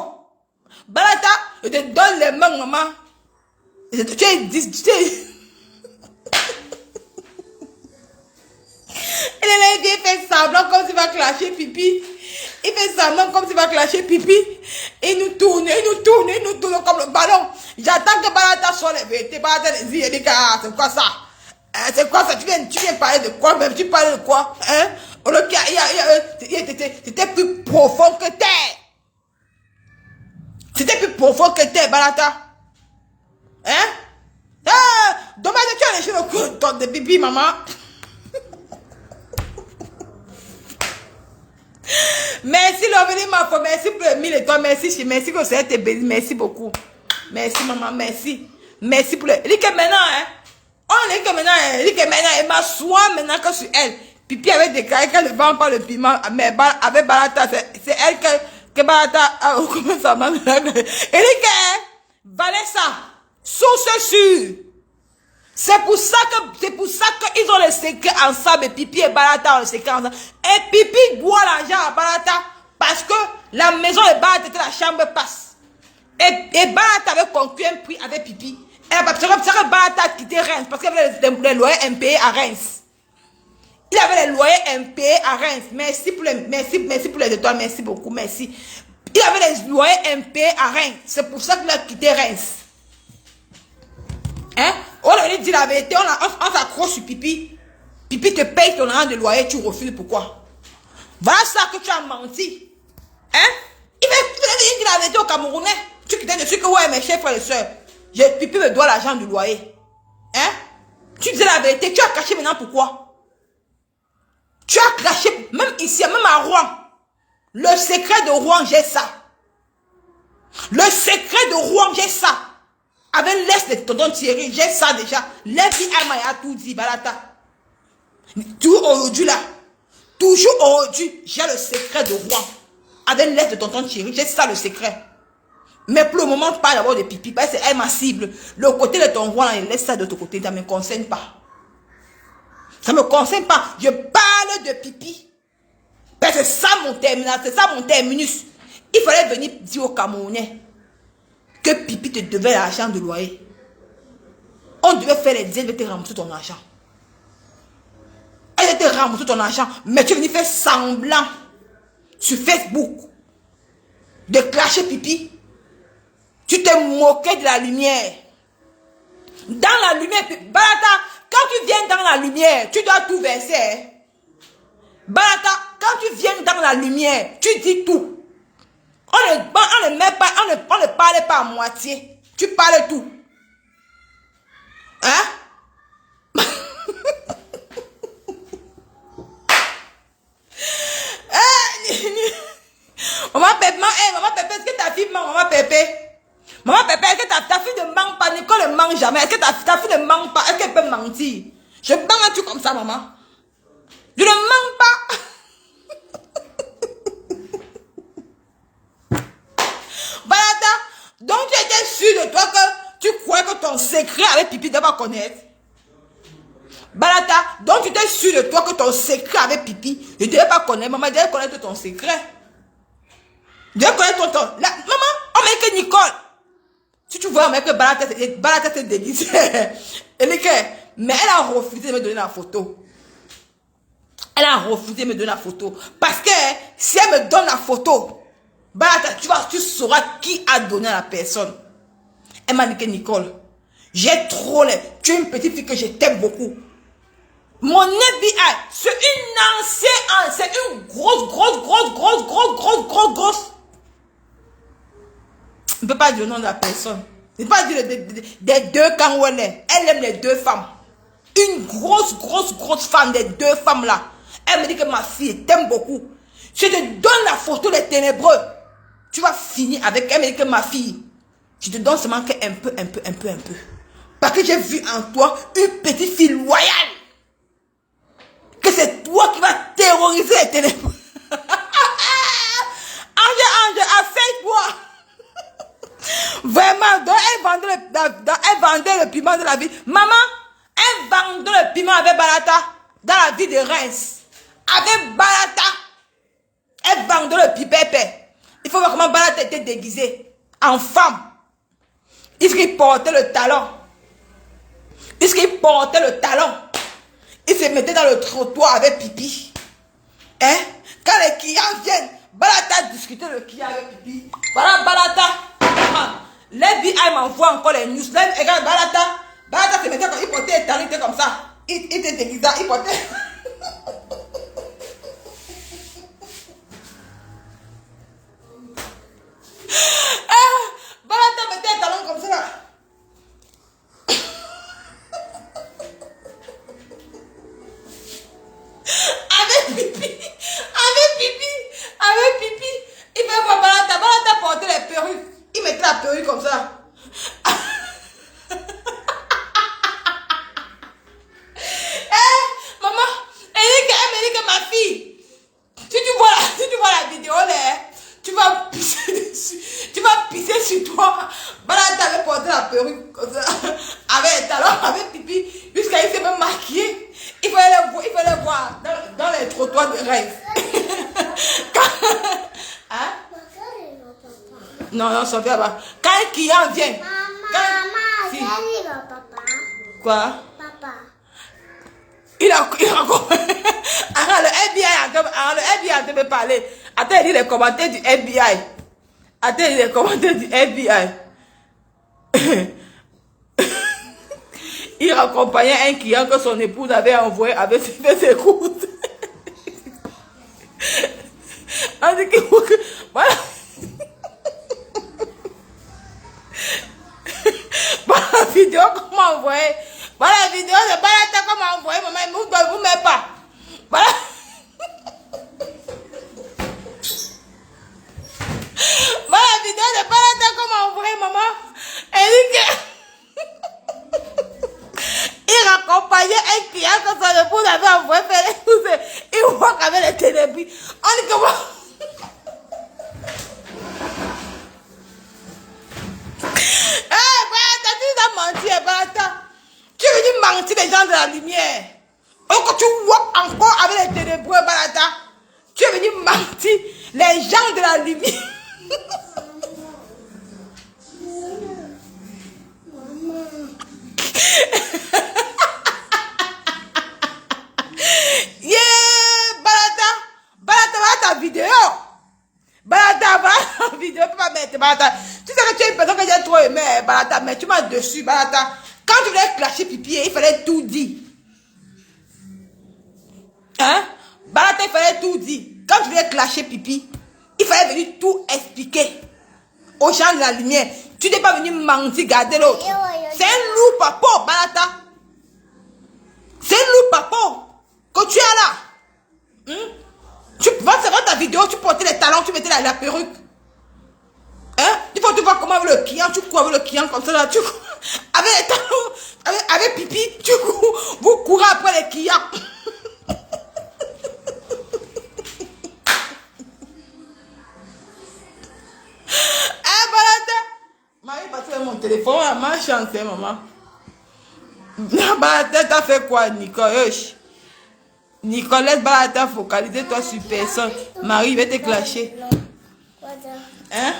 Speaker 1: Balata, je te donne les mains, maman. Tu es il fait semblant comme s'il va clasher Pipi. Il fait semblant comme s'il va clasher Pipi. Il nous tourne comme le ballon. J'attends que Balata soit levé. Balata dit, c'est quoi ça? C'est quoi ça? Tu viens parler de quoi même? Tu parles de quoi? Hein? C'était plus profond que terre. C'était plus profond que terre, Balata. Hein? Ah, dommage que tu as léché le coup de Pipi, maman. Merci Lovely Mafo, merci pour le 1000 étoiles, merci que ça a été béni, merci beaucoup. Merci maman, merci. Merci pour le... Il dit que maintenant, hein, on dit que maintenant, elle m'a soin maintenant que sur elle. Pipi avait déclaré qu'elle ne vend pas le piment, mais avec Balata, c'est elle que Balata a... Comment ça marche? Il dit que Vanessa, source sûre. C'est pour ça qu'ils ont le secret ensemble. Et Pipi et Balata ont le secret ensemble. Et Pipi doit l'argent à Balata parce que la maison de Balata était la chambre passe. Et Balata avait conclu un prix avec Pipi. Et c'est comme ça que Balata a quitté Reims parce qu'il avait les loyers impayés à Reims. Il avait les loyers impayés à Reims. Merci pour les étoiles. Merci beaucoup. Merci. Il avait les loyers impayés à Reims. C'est pour ça qu'il a quitté Reims. Hein? On lui dit la vérité, on s'accroche sur Pipi. Pipi te paye ton argent de loyer, tu refuses, pourquoi? Voilà ça que tu as menti. Hein? Il va dire la vérité au Camerounais. Tu quittais dessus que ouais, mes chers frères et soeurs, Pipi me doit l'argent du loyer. Hein? Tu disais la vérité, tu as caché maintenant pourquoi? Tu as caché, même ici, même à Rouen. Le secret de Rouen, j'ai ça. Le secret de Rouen, j'ai ça. Avec l'est de tonton Thierry, j'ai ça déjà. L'FBI m'a tout dit, Balata. Tout aujourd'hui là. Toujours aujourd'hui, j'ai le secret de Rouen. Avec l'est de tonton Thierry, j'ai ça le secret. Mais pour le moment, pas d'abord de Pipi, parce que c'est elle ma cible. Le côté de ton Rouen, il laisse ça de ton côté, ça ne me concerne pas. Ça ne me concerne pas. Je parle de Pipi. Ben, c'est ça mon terminal, c'est ça mon terminus. Il fallait venir dire aux Camerounais que Pipi te devait l'argent de loyer. On devait faire les deals, elle devait te rembourser ton argent. Elle devait te rembourser ton argent. Mais tu es venu faire semblant sur Facebook de clasher Pipi. Tu t'es moqué de la lumière. Dans la lumière, Balata, quand tu viens dans la lumière, tu dois tout verser. Hein? Balata, quand tu viens dans la lumière, tu dis tout. On ne parle pas à moitié. Tu parles tout. Hein? Maman Pépé, est-ce que ta fille ment, maman Pépé? Maman Pépé, est-ce que ta fille ne ment pas? Nicole ne ment jamais. Est-ce que ta fille ne ment pas? Est-ce qu'elle peut mentir? Je bang un truc comme ça, maman. Je ne mens pas. Balata, donc tu étais sûr de toi que tu croyais que ton secret avec Pipi ne va pas connaître. Balata, donc tu étais sûr de toi que ton secret avec Pipi ne devait pas connaître. Maman devait connaître ton secret. Devait connaître ton... Maman, on met que Nicole. Si tu vois, on met que Balata te déguise. Mais elle a refusé de me donner la photo. Elle a refusé de me donner la photo. Parce que si elle me donne la photo, Balata, tu sauras qui a donné à la personne. Elle m'a dit que Nicole, j'ai trop l'air. Tu es une petite fille que je t'aime beaucoup. Mon FBI, c'est une ancienne, c'est une grosse. Je ne peux pas dire le nom de la personne. Je ne peux pas dire des deux quand où elle est. Elle aime les deux femmes. Une grosse femme des deux femmes là. Elle me dit que ma fille t'aime beaucoup. Je te donne la photo des ténébreux. Tu vas finir avec elle. Elle me dit que ma fille, je te donne seulement que un peu. Parce que j'ai vu en toi une petite fille loyale. Que c'est toi qui vas terroriser les ténébreux. Ange, affecte-moi. Vraiment, donc elle vendait le piment de la vie. Maman, elle vendait le piment avec Balata dans la ville de Reims. Avec Balata, elle vendait le pipépé. Il faut voir comment Balata était déguisée en femme. Il portait le talon. Il se mettait dans le trottoir avec pipi. Hein? Quand les clients viennent, Balata discutait le client avec pipi. Voilà Balata. L'FBI m'envoie encore les news. Regarde Balata se mettait comme il portait les talons, comme ça. Il était déguisé, il portait. Balata mettait les talons comme ça là. Avec pipi, il fait voir Balata porter les perruques, il mettait la perruque comme ça. Maman, elle me dit que ma fille, si tu vois la vidéo là, tu vas pisser sur toi. Balata avait porté la perruque comme ça, avec les talons, avec pipi, jusqu'à il s'est même maquillé. Il fallait le voir dans les trottoirs de rêve. Hein? Non, Sophia va. Quand un client vient.
Speaker 2: Maman, c'est papa.
Speaker 1: Quoi?
Speaker 2: Papa.
Speaker 1: Il a le FBI a de me parler. Attends, il dit les commentaires du FBI. Il accompagnait un client que son épouse avait envoyé avec ses courses. On dit qu'il faut que... Voilà. Voilà la vidéo qu'on m'a envoyée. Voilà la vidéo de Balata qu'on m'a envoyée. Maman, il ne vous met pas. Voilà. Voilà la vidéo de Balata qu'on m'a envoyée, maman. Elle dit que... Il accompagnait un client que son épouse avait envoyé faire les courses. Il voit qu'avec les ténèbres. On dit comment... Balata, tu nous as menti, Balata. Tu veux dire mentir les gens de la lumière. Oh, quand tu vois encore avec les ténébreux, Balata, tu veux dire mentir les gens de la lumière. Balata, voilà ta vidéo. Balata, vidéo, tu vas mettre Balata. Tu sais que tu es une personne que j'ai trop aimé, Balata, mais tu m'as dessus, Balata. Quand tu voulais clasher pipi, il fallait tout dire. Hein? Balata, il fallait tout dire. Quand tu voulais clasher pipi, il fallait venir tout expliquer aux gens de la lumière. Tu n'es pas venu mentir, garder l'autre. C'est un loup papa, Balata. C'est un loup papa que tu as là. Tu vas savoir ta vidéo, tu portais les talons, tu mettais la perruque. Hein? Tu vois comment avec le client, tu cours avec le client comme ça là, tu cours avec les talons, avec pipi, vous courez après les clients. Balata. Marie passait mon téléphone, maman chantait, maman. Balata, t'as fait quoi, Nicole? Nicolette, Balata, focalisez-toi sur personne. Marie, va te clasher. Hein?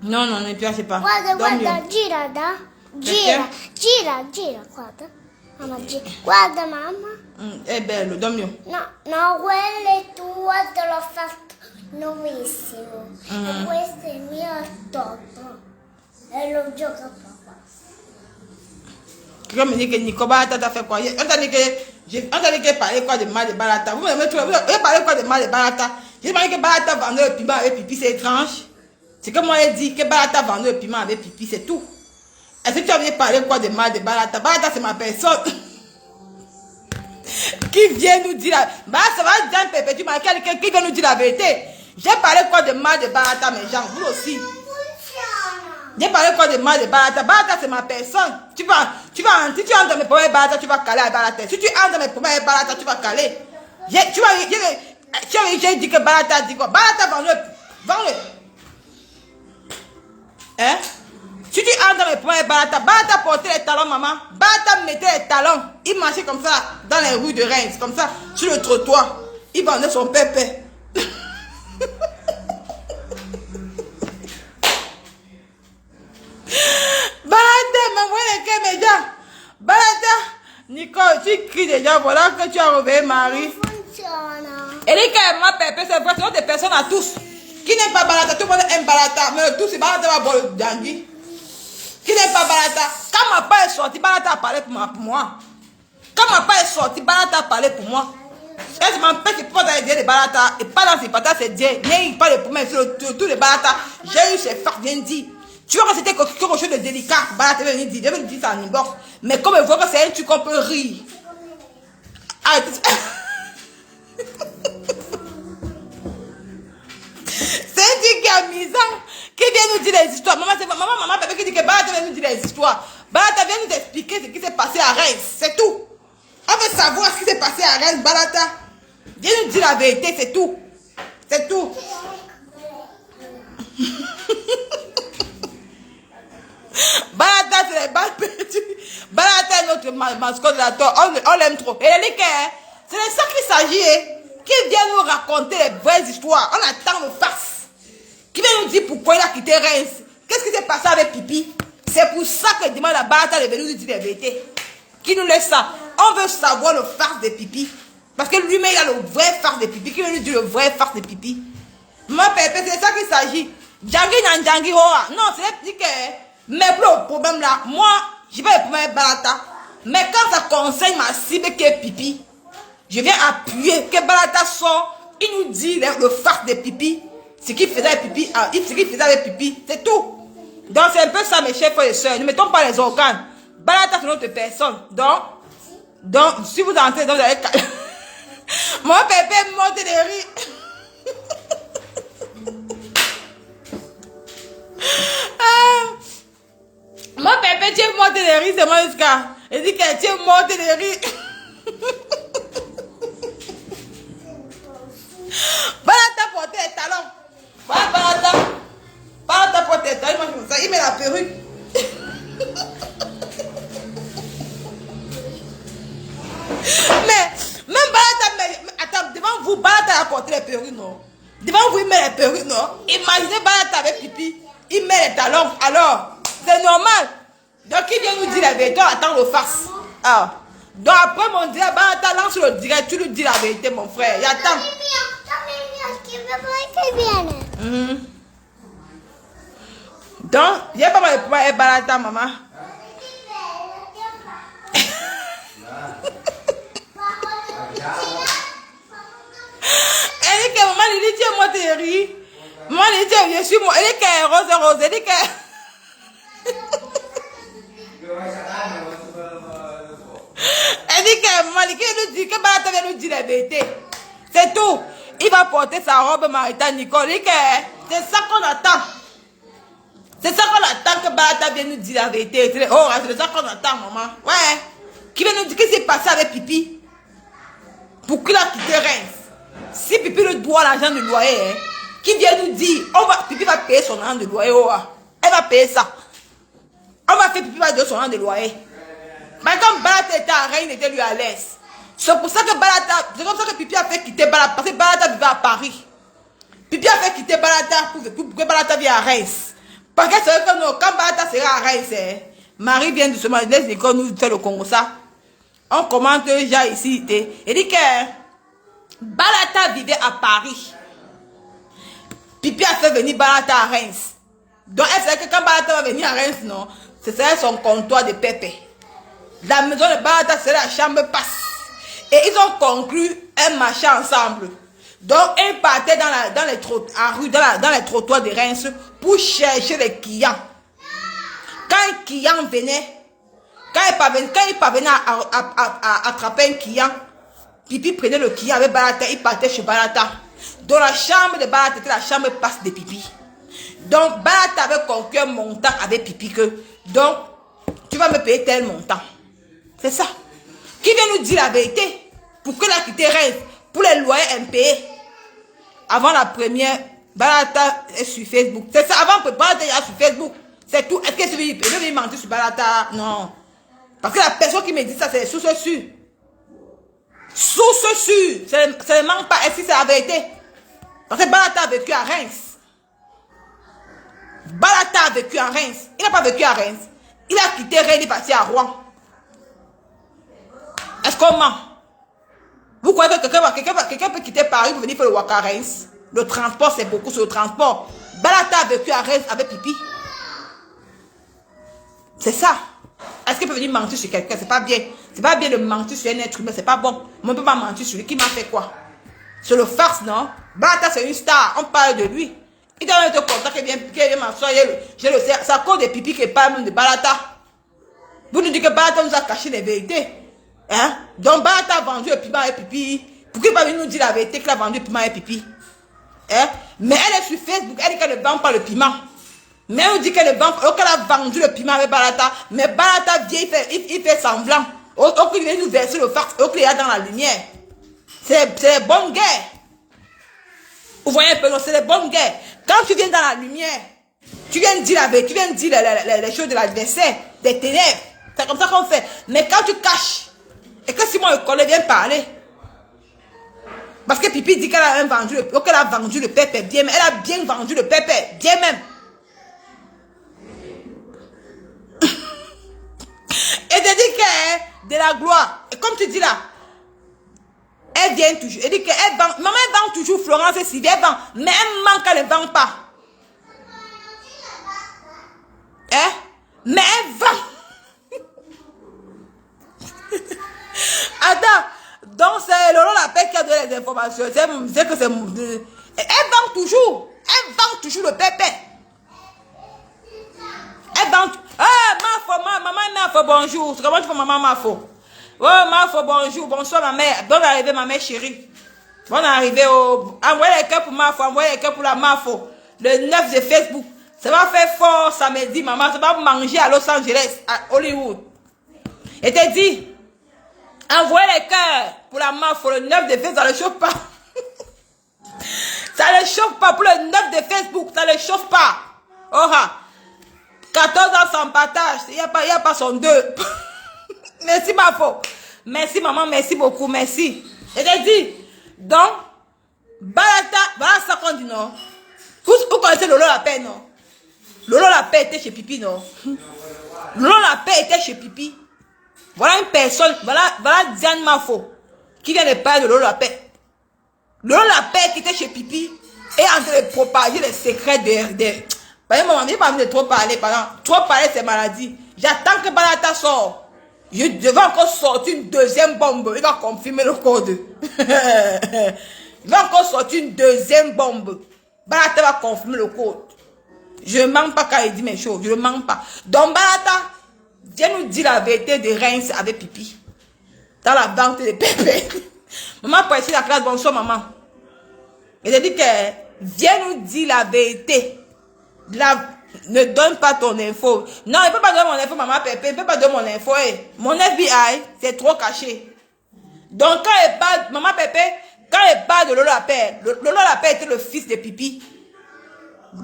Speaker 1: Non, ne piace pas.
Speaker 2: Guarda, gira, guarda. Mamma, guarda, mamma.
Speaker 1: È bello, dormi.
Speaker 2: No, quella è tua, te l'ho fatto nuovissimo. E questo è il mio top. E lo gioca papà.
Speaker 1: Quelqu'un me dit que Nico Balata t'a fait quoi? On t'a dit que parler quoi de mal de Balata. Vous parlez quoi de mal de Balata? J'ai demandé que Balata vendait le piment avec pipi, c'est étrange. C'est que moi j'ai dit que Balata vendait le piment avec pipi, c'est tout. Est-ce que tu as envie de parler quoi de mal de Balata? Balata c'est ma personne. Qui vient nous dire la... Bah ça va dire un pépé, quelqu'un qui vient nous dire la vérité. J'ai parlé quoi de mal de Balata, mes gens, vous aussi. J'ai parlé quoi de mal de Balata. Balata c'est ma personne. Si tu entres dans mes problèmes Balata, tu vas caler à Balata. Si tu entres dans mes problèmes Balata, tu vas caler. J'ai dit que Balata dit quoi? Balata vends-le. Hein? Si tu entres dans mes problèmes Balata portait les talons, maman. Balata mettait les talons. Il marchait comme ça dans les rues de Reims, comme ça, sur le trottoir. Il vendait son pépé. Balata, maman, les gars. Balata, Nicole, tu cries déjà, voilà que tu as réveillé Marie. Et les gars, moi, pépé, c'est vrai, c'est des personnes à tous. Qui n'aime pas Balata, tout le monde aime Balata, mais tout c'est Balata va boire le dangui. Qui n'aime pas Balata? Quand ma part est sortie, Balata a parlé pour moi. Quand ma part est sortie, Balata a parlé pour moi. Et je m'empêche de pas dans les dieux de Balata, et pas dans ses patates, c'est Dieu. N'ayez pas de problème sur tout le Balata. J'ai eu ces farces, viens dire. Tu vois que c'était quelque chose de délicat. Balata vient dire, je vais dire ça en inbox. Mais comme je vois que c'est un truc qu'on peut rire. C'est un truc qui est amusant. Qui vient nous dire les histoires. Maman, papa qui dit que Balata vient nous dire les histoires. Balata vient nous expliquer ce qui s'est passé à Reims. C'est tout. On veut savoir ce qui s'est passé à Reims, Balata. Viens nous dire la vérité, c'est tout. C'est tout. Balata, c'est les balles perdues. Balata est notre mascotte de la torre. On l'aime trop. Et elle dit que c'est de ça qu'il s'agit. Qui vient nous raconter les vraies histoires. On attend le farce. Qui vient nous dire pourquoi il a quitté Reims. Qu'est-ce qui s'est passé avec Pipi? C'est pour ça que je demande à Balata de venir nous dire la vérité. Qui nous laisse ça? On veut savoir le farce de Pipi. Parce que lui-même, il a le vrai farce de Pipi. Qui veut nous dire le vrai farce de Pipi? Moi, pépé, c'est de ça qu'il s'agit. Djangi, non, c'est dit que... Mais pour le problème là, moi, je vais pour Balata. Mais quand ça concerne ma cible qui est Pipi, je viens appuyer que Balata sort. Il nous dit le farce de Pipi. Ce qu'il faisait avec Pipi, ce qu'il faisait avec Pipi, c'est tout. Donc c'est un peu ça, mes chers frères et sœurs. Ne mettons pas les organes. Balata c'est notre personne. Donc si vous entrez dans les... Mon pépé monte de rire. Mon pépé, tu es monte de rire, c'est moi jusqu'à. Il dit que tu es monte de rire. Balata porte les talons. Voilà, Balata porte les talons. Il mange comme ça, il met la perruque. Mais, même Balata, attends, devant vous, Balata a porté les perruques, non? Devant vous, il met les perruques, non? Imaginez Balata avec Pipi, il met les talons, alors, c'est normal. Donc, il vient nous dire la vérité, on attend le farce. Ah. Donc, après, mon Dieu, Balata lance le direct, tu lui dis la vérité, mon frère. Il attend. Donc, il n'y a pas mal de points et Balata, maman. Elle dit que maman, il dit que moi, tu ris. Maman, il dit que je suis moi. Elle dit que rose. Elle dit que. Elle dit que maman, il nous dit que Balata vient nous dire la vérité. C'est tout. Il va porter sa robe maritale, Nicole. Il dit que c'est ça qu'on attend. C'est ça qu'on attend que Balata vienne nous dire la vérité. Oh, c'est ça qu'on attend, maman. Ouais. Qui vient nous dire qu'est-ce qui s'est passé avec Pipi. Pour qu'il a quitté Reims. Si Pipi le doit l'argent de loyer, hein, qui vient nous dire, Pipi va payer son argent de loyer. Oh, elle va payer ça. On va faire Pipi va donner son argent de loyer. Mais comme Balata était à Reims, il était lui à l'aise. C'est pour ça que Balata, c'est comme ça que Pipi a fait quitter Balata, parce que Balata vivait à Paris. Pipi a fait quitter Balata pour que Balata vienne à Reims. Parce que c'est vrai que nous, quand Balata sera à Reims, Marie vient doucement, laisse l'école nous faire le Congo ça. On commente déjà ici, il dit que Balata vivait à Paris. Pipi a fait venir Balata à Reims. Donc, elle sait que quand Balata va venir à Reims, non, ce serait son comptoir de pépé. La maison de Balata serait la chambre passe. Et ils ont conclu un marché ensemble. Donc, ils partaient dans les trottoirs de Reims pour chercher les clients. Quand un client venait, quand il parvenait à attraper un client, Pipi prenait le client avec Balata, il partait chez Balata. Donc, la chambre de Balata était la chambre passe de Pipi. Donc, Balata avait conclu un montant avec Pipi que, donc, tu vas me payer tel montant. C'est ça. Qui vient nous dire la vérité? Pourquoi il a quitté Reims? Pour les loyers impayés. Avant la première, Balata est sur Facebook. C'est ça, avant que Balata est sur Facebook. C'est tout. Est-ce que je vais mentir sur Balata? Non. Parce que la personne qui me dit ça, c'est source sûre. Source sûre. Ça ne manque pas. Est-ce que c'est la vérité? Parce que Balata a vécu à Reims. Balata a vécu à Reims. Il n'a pas vécu à Reims. Il a quitté Reims, il est parti à Rouen. Est-ce qu'on ment? Vous croyez que quelqu'un peut quitter Paris pour venir faire le Waka à Reims? Le transport, c'est beaucoup sur le transport. Balata a vécu à Reims avec Pipi. C'est ça. Est-ce qu'il peut venir mentir sur quelqu'un? C'est pas bien. C'est pas bien de mentir sur un être humain. C'est pas bon. Moi, on ne peut pas mentir sur lui. Qui m'a fait quoi? Sur le farce, non? Balata, c'est une star. On parle de lui. Il doit être content qu'il vienne m'asseoir. C'est à cause de Pipi qu'il parle même de Balata. Vous nous dites que Balata nous a caché les vérités. Hein? Donc Balata a vendu le piment et Pipi. Pourquoi il va venir nous dire la vérité qu'il a vendu le piment et Pipi? Hein? Mais elle est sur Facebook. Elle dit qu'elle ne vend pas le piment. Mais elle dit qu'elle a vendu le piment avec Balata. Mais Balata vient, il fait semblant. Il vient nous verser le farce. Il est dans la lumière. C'est les bonnes guerres. Vous voyez un peu, c'est les bonnes guerres. Quand tu viens dans la lumière, tu viens dire la vérité, tu viens dire les choses de l'adversaire, des ténèbres. C'est comme ça qu'on fait. Mais quand tu caches, et que si mon collègue vient parler, parce que Pipi dit qu'elle a vendu le pépé, bien, mais elle a bien vendu le pépé, bien même. Et elle dit qu'elle de la gloire. Et comme tu dis là, elle vient toujours. Elle dit qu'elle vend, maman elle vend toujours Florence et Sylvie, elle vend, mais elle manque, elle ne vend pas. Hein? Mais elle vend. Attends, donc c'est Lolo la paix qui a donné les informations. C'est que c'est. Elle vend toujours. Elle vend toujours le pépé. Elle vend. Ah, Mafo, bonjour. Comment tu fais, maman Mafo? Oh, Mafo, bonjour. Bonsoir, ma mère. Bonne arrivée, ma mère chérie. Bonne arrivée au. Envoyez les cœurs pour Mafo, envoyez les cœurs pour la Mafo. Le 9 de Facebook. Ça va faire fort samedi, maman. Ça va manger à Los Angeles, à Hollywood. Et t'es dit. Envoyez les cœurs pour la Mafo, le 9 de Facebook, ça ne le chauffe pas. Ça ne le chauffe pas pour le 9 de Facebook, ça ne le chauffe pas. Oh, 14 ans sans partage, il n'y a pas son 2. Merci Mafo. Merci maman, merci beaucoup, merci. Et j'ai dit, donc, Balata, voilà ça qu'on dit non. Vous connaissez Lolo la paix, non? Lolo la paix était chez Pipi, non? Lolo la paix était chez Pipi. Voilà une personne, voilà Diane Mafo, qui vient de parler de Lolo la paix. Lolo la paix qui était chez Pipi et en train de propager les secrets des... Par exemple, maman, pas de trop parler, trop parler c'est maladie. J'attends que Balata sort. Je vais encore sortir une deuxième bombe. Il va confirmer le code. Il va encore sortir une deuxième bombe. Balata va confirmer le code. Je ne mens pas quand il dit mes choses. Je ne mens pas. Donc Balata, viens nous dire la vérité de Reims avec Pipi. Dans la vente de pépé. Maman, pour essayer la classe, bonsoir maman. Et j'ai dit que viens nous dire la vérité. Ne donne pas ton info. Non, il ne peut pas donner mon info, maman Pépé. Il ne peut pas donner mon info. Mon FBI, c'est trop caché. Donc, quand elle parle, maman Pépé, quand elle parle de Lolo la paix, Lolo la paix était le fils de Pipi.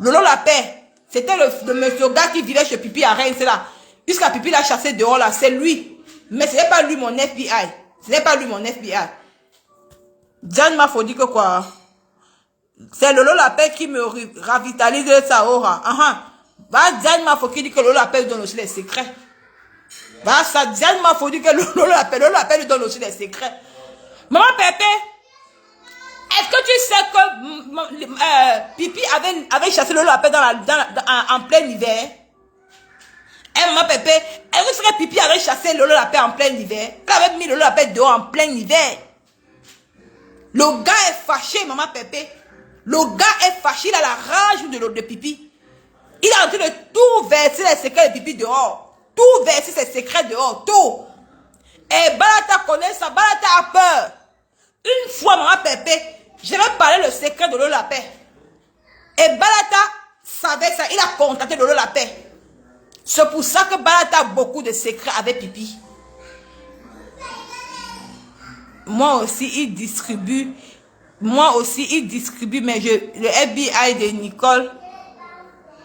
Speaker 1: Lolo la paix, c'était le monsieur gars qui vivait chez Pipi à Reims là. Jusqu'à Pipi l'a chassé dehors là, c'est lui. Mais ce n'est pas lui mon FBI. Ce n'est pas lui mon FBI. Diane m'a faut dire que quoi? C'est Lolo la paix qui me ravitalise de sa aura. Bah, Diane m'a faut dit que Lolo la paix lui donne aussi les secrets. Bah, ça, Diane m'a faut dire que Lolo la paix lui donne aussi les secrets. Maman Pépé, Est-ce que tu sais que Pipi avait chassé le lapin en plein hiver? Eh, maman Pépé, est-ce que Pipi avait chassé le lapin en plein hiver? Elle avait mis le lapin dehors en plein hiver. Le gars est fâché, maman Pépé. Le gars est fâché, il a la rage de Pipi. Il est en train de tout verser les secrets de Pipi dehors. Tout verser ses secrets dehors, tout. Et Balata connaît ça, Balata a peur. Une fois, maman Pépé, je vais parler le secret de lapin. Et Balata savait ça, il a contacté le lapin. C'est pour ça que Balata a beaucoup de secrets avec Pipi. Moi aussi, il distribue. Mais le FBI de Nicole.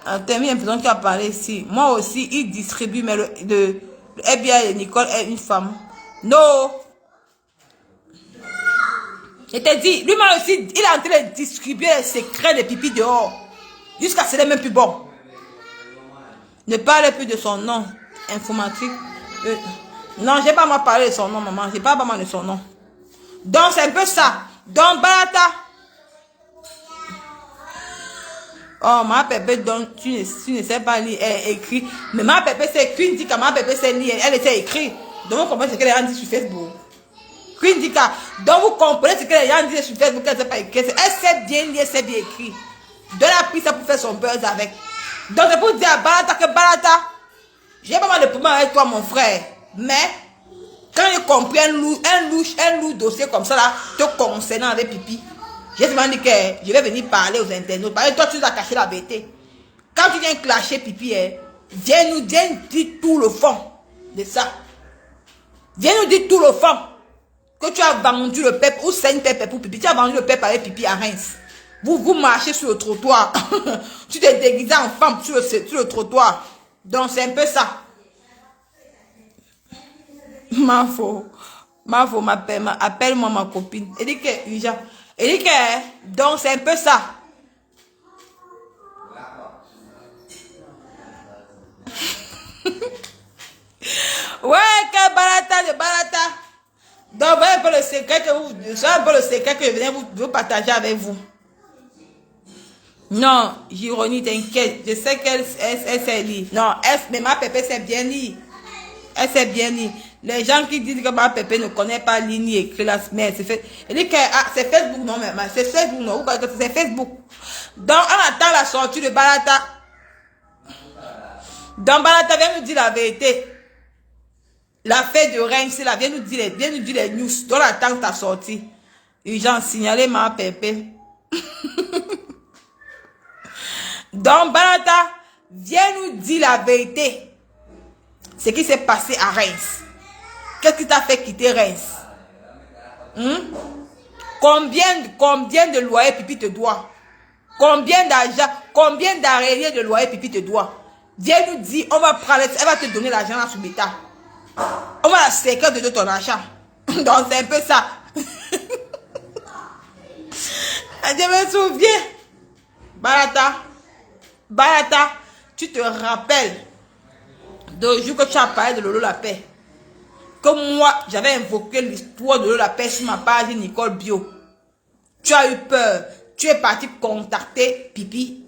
Speaker 1: T'as mis l'impression qu'il a parlé ici. Moi aussi, il distribue, mais le FBI de Nicole est une femme. Non. Je t'ai dit, lui-même aussi, il est en train de distribuer les secrets de Pipi dehors. Jusqu'à ce n'est même plus bon. Ne parle plus de son nom informatique. Non, je n'ai pas moi parlé de son nom, maman. Je n'ai pas vraiment de son nom. Donc, c'est un peu ça. Donc, Balata. Oh, ma Pépé, donc, tu ne sais pas lire, écrit. Mais ma Pépé, c'est Queen Dika. Ma Pépé, c'est lire. Elle était écrite. Donc, vous comprenez ce qu'elle a dit sur Facebook. Queen Dika. Donc, vous comprenez ce qu'elle a dit sur Facebook. Elle ne sait pas écrire. Elle sait bien lire, elle sait bien écrire. Donc, elle a pris ça pour faire son buzz avec. Donc, c'est pour dire à Balata que Balata, j'ai pas mal de problèmes avec toi, mon frère. Mais, quand j'ai compris un lourd dossier comme ça, là, te concernant avec Pipi, j'ai seulement dit que je vais venir parler aux internautes. Parce que toi, tu nous as caché la vérité. Quand tu viens clasher Pipi, viens nous dire tout le fond de ça. Viens nous dire tout le fond. Que tu as vendu le peuple, ou c'est une peuple pour Pipi. Tu as vendu le peuple avec Pipi à Reims. Vous marchez sur le trottoir. Tu t'es déguisé en femme sur le trottoir. Donc, c'est un peu ça. Appelle-moi ma copine. Elle dit que, donc, c'est un peu ça. Ouais, que Balata, de Balata. Donc, voilà un peu le secret que je venais vous partager avec vous. Non, Gironie, t'inquiète. Je sais qu'elle sait lire. Non, mais ma Pépé sait bien lire. Elle sait bien lire. Les gens qui disent que ma Pépé ne connaît pas lire ni écrire la semaine, c'est fait. Elle dit que c'est Facebook, non, mais c'est Facebook, non. Vous croyez que c'est Facebook. Donc, on attend la sortie de Balata. Donc, Balata vient nous dire la vérité. La fête de Reims, là, viens nous dire les news. Donc, on attend ta sortie. Les gens signalé ma Pépé. Donc, Balata, viens nous dire la vérité. Ce qui s'est passé à Reims. Qu'est-ce qui t'a fait quitter Reims? Combien de loyer Pipi te doit? Combien d'argent, combien d'arrêts de loyer Pipi te doit? Viens nous dire, on va prendre, elle va te donner l'argent à Soubeta. On va la séquer de ton argent. Donc, c'est un peu ça. Je me souviens. Balata, tu te rappelles de jour que tu as parlé de Lolo Lapin, que moi, j'avais invoqué l'histoire de Lolo Lapin sur ma page Nicole Bio. Tu as eu peur. Tu es parti contacter Pipi.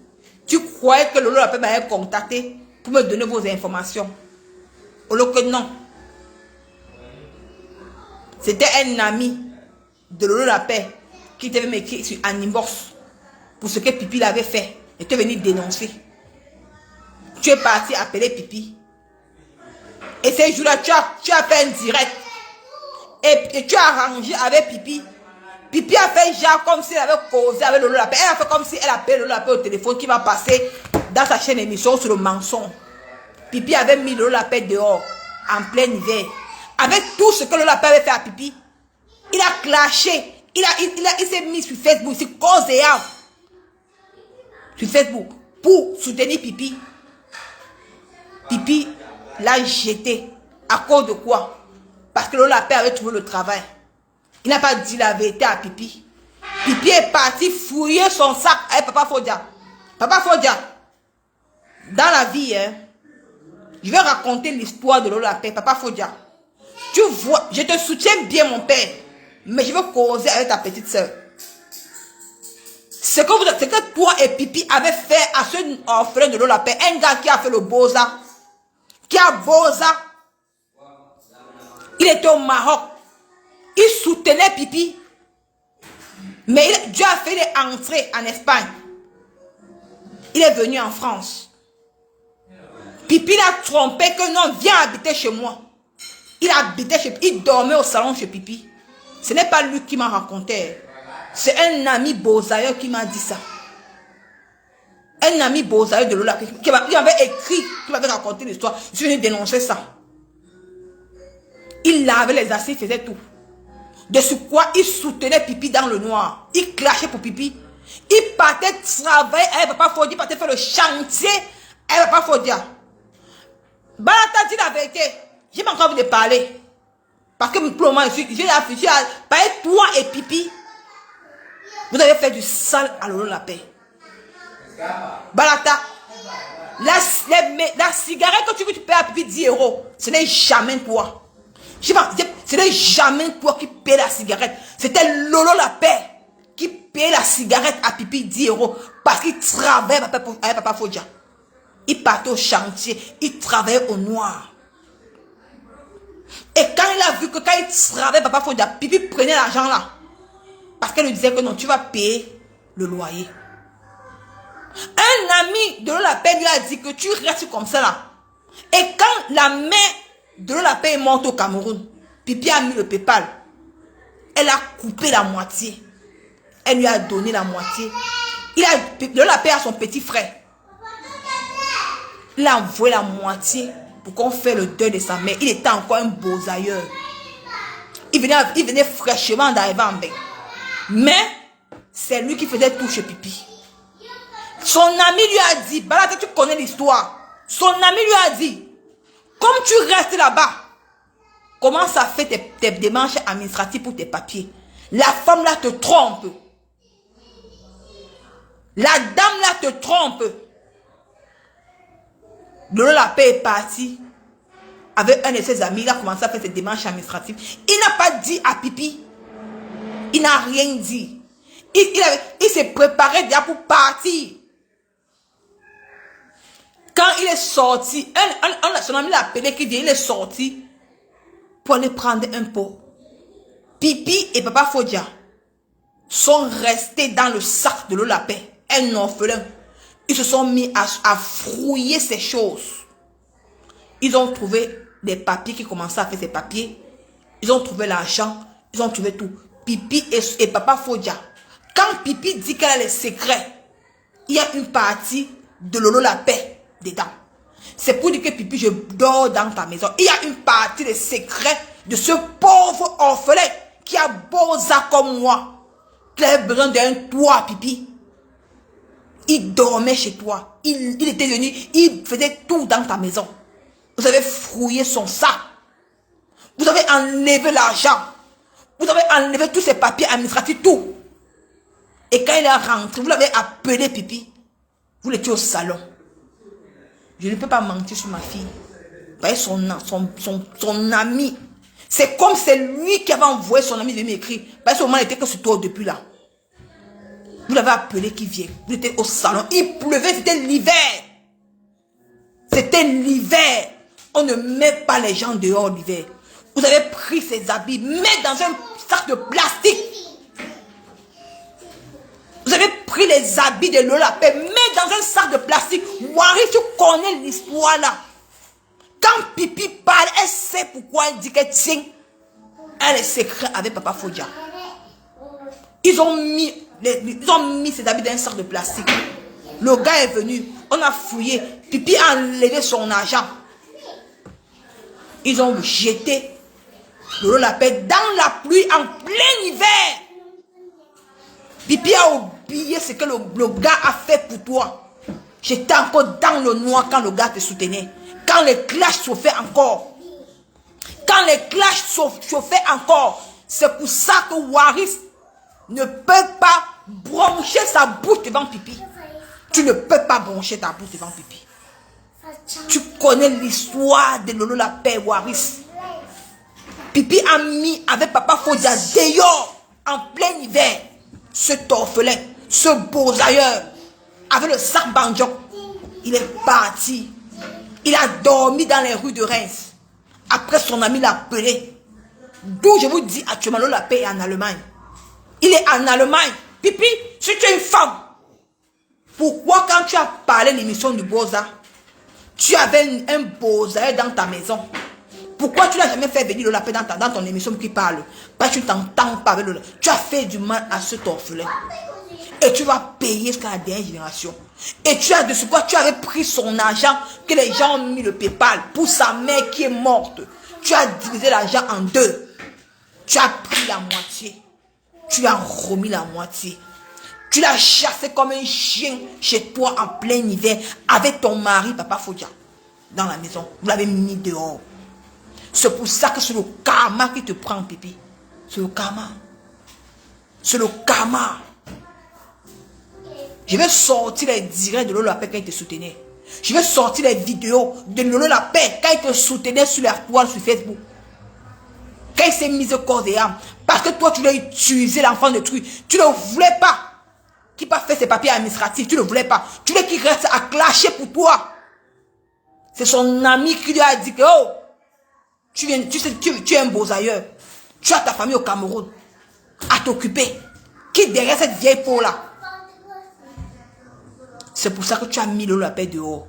Speaker 1: Tu croyais que Lolo Lapin m'avait contacté pour me donner vos informations. Alors que non. C'était un ami de Lolo Lapin qui devait m'écrire sur Animbox pour ce que Pipi l'avait fait. Et tu es venu dénoncer. Tu es parti appeler Pipi. Et ces jours-là, tu as fait un direct. Et tu as arrangé avec Pipi. Pipi a fait genre comme si elle avait causé avec Lolo Lapin. Elle a fait comme si elle appelait Lolo Lapin au téléphone qui va passer dans sa chaîne émission sur le mensonge. Pipi avait mis Lolo Lapin dehors en plein hiver. Avec tout ce que Lolo Lapin avait fait à Pipi, il a clashé. Il s'est mis sur Facebook, sur cause et âme. Sur Facebook, pour soutenir Pipi. Pipi l'a jeté. À cause de quoi? Parce que Lolo Lapin avait trouvé le travail. Il n'a pas dit la vérité à Pipi. Pipi est parti fouiller son sac avec Papa Fodia. Papa Fodia, dans la vie, je vais raconter l'histoire de Lolo Lapin. Papa Fodia, tu vois, je te soutiens bien mon père, mais je veux causer avec ta petite soeur. Ce que toi et Pipi avez fait à ce orphelin de Lola Paix, un gars qui a fait le Boza, qui a Boza, il était au Maroc, il soutenait Pipi, mais Dieu a fait entrer en Espagne. Il est venu en France. Pipi l'a trompé que non, viens habiter chez moi. Il dormait au salon chez Pipi. Ce n'est pas lui qui m'a raconté. C'est un ami Bozaïeur qui m'a dit ça. Un ami Bozaïeur de Lola qui m'avait écrit, qui m'avait raconté l'histoire. Je suis venu dénoncer ça. Il lavait les assiettes, il faisait tout. De ce quoi il soutenait Pipi dans le noir. Il clashait pour Pipi. Il partait travailler avec Papa Fodia, il partait faire le chantier avec Papa Fodia. Balata dit la vérité. Je n'ai pas encore envie de parler. Parce que pour le moment, j'ai affiché à parler toi et Pipi. Vous avez fait du sale à Lola Paix. Balata, la cigarette que tu payes à Pipi 10 €, ce n'est jamais toi. Ce n'est jamais toi qui paye la cigarette. C'était Lola Paix qui paye la cigarette à Pipi 10 € parce qu'il travaillait avec Papa Fodia. Il partait au chantier, il travaillait au noir. Et quand il a vu que quand il travaillait Papa Fodia, Pipi prenait l'argent là. Parce qu'elle lui disait que non, tu vas payer le loyer. Un ami de Lola Paix lui a dit que tu restes comme ça là. Et quand la mère de Lola Paix est morte au Cameroun, Pipi a mis le PayPal. Elle a coupé la moitié. Elle lui a donné la moitié. Lola Paix a son petit frère. Il a envoyé la moitié pour qu'on fasse le deuil de sa mère. Il était encore un Bozaïeur. Il venait fraîchement d'arriver en bain. Mais c'est lui qui faisait tout chez Pipi. Son ami lui a dit, Balata, tu connais l'histoire. Son ami lui a dit, comme tu restes là-bas, commence à faire tes démarches administratives pour tes papiers. La femme là te trompe. La dame là te trompe. Lola Paix est parti avec un de ses amis. Il a commencé à faire ses démarches administratives. Il n'a pas dit à Pipi. Il n'a rien dit. Il s'est préparé déjà pour partir. Quand il est sorti, son ami l'a appelé qui dit il est sorti pour aller prendre un pot. Pipi et Papa Fodia sont restés dans le sac de Lola Paix. Un orphelin. Ils se sont mis à fouiller ces choses. Ils ont trouvé des papiers qui commençaient à faire ces papiers. Ils ont trouvé l'argent. Ils ont trouvé tout. Pipi et Papa Fodia. Quand Pipi dit qu'elle a les secrets, il y a une partie de Lola Paix dedans. C'est pour dire que Pipi, je dors dans ta maison. Il y a une partie des secrets de ce pauvre orphelin qui a beau ça comme moi. Qui a besoin d'un toit, Pipi. Il dormait chez toi. Il était venu, il faisait tout dans ta maison. Vous avez fouillé son sac. Vous avez enlevé l'argent. Vous avez enlevé tous ses papiers administratifs, tout. Et quand il est rentré, vous l'avez appelé Pipi. Vous l'étiez au salon. Je ne peux pas mentir sur ma fille. Vous voyez son ami. C'est comme c'est lui qui avait envoyé son ami de m'écrire. Parce que au moment il était que sur toi depuis là. Vous l'avez appelé qui vient. Vous étiez au salon. Il pleuvait, c'était l'hiver. C'était l'hiver. On ne met pas les gens dehors l'hiver. Vous avez pris ses habits, mettez dans un sac de plastique. Vous avez pris les habits de Lola Paix, mettez dans un sac de plastique. Wari, tu connais l'histoire là. Quand Pipi parle, elle sait pourquoi elle dit qu'elle tient un secret avec Papa Fodia. Ils ont mis ses habits dans un sac de plastique. Le gars est venu, on a fouillé. Pipi a enlevé son argent. Ils ont jeté Lola Paix dans la pluie en plein hiver. Pipi a oublié ce que le gars a fait pour toi. J'étais encore dans le noir quand le gars te soutenait. Quand les clashs chauffaient encore. Quand les clashs chauffaient encore. C'est pour ça que Waris ne peut pas broncher sa bouche devant Pipi. Tu ne peux pas broncher ta bouche devant Pipi. Tu connais l'histoire de Lola Paix, Waris. Pipi a mis avec Papa Fodia dehors en plein hiver. Cet orphelin. Ce beau ailleurs, avec le sac banjo, il est parti. Il a dormi dans les rues de Reims. Après, son ami l'a appelé. D'où je vous dis actuellement, Lola Paix est en Allemagne. Il est en Allemagne. Pipi, si tu es une femme, pourquoi quand tu as parlé de l'émission du Beaux-Arts, tu avais un Beaux-Arts dans ta maison? Pourquoi tu n'as jamais fait venir Lola Paix dans ton émission qui parle? Parce que tu t'entends pas avec Lola. Tu as fait du mal à cet orphelin. Et tu vas payer jusqu'à la dernière génération. Et tu as de ce quoi tu avais pris son argent que les gens ont mis le PayPal pour sa mère qui est morte. Tu as divisé l'argent en deux. Tu as pris la moitié. Tu as remis la moitié. Tu l'as chassé comme un chien chez toi en plein hiver avec ton mari, Papa Fodia, dans la maison. Vous l'avez mis dehors. C'est pour ça que c'est le karma qui te prend, Pipi. C'est le karma. C'est le karma. Je vais sortir les directs de Lola Paix quand il te soutenait. Je vais sortir les vidéos de Lola Paix quand il te soutenait sur la toile sur Facebook. Quand il s'est mis au corps et âme. Parce que toi, tu l'as utilisé, l'enfant de truc. Tu ne voulais pas qu'il pas fait ses papiers administratifs. Tu ne voulais pas. Tu voulais qu'il reste à clasher pour toi. C'est son ami qui lui a dit que, oh, tu es un beau ailleurs. Tu as ta famille au Cameroun à t'occuper. Qui derrière cette vieille peau-là? C'est pour ça que tu as mis Lola Paix dehors.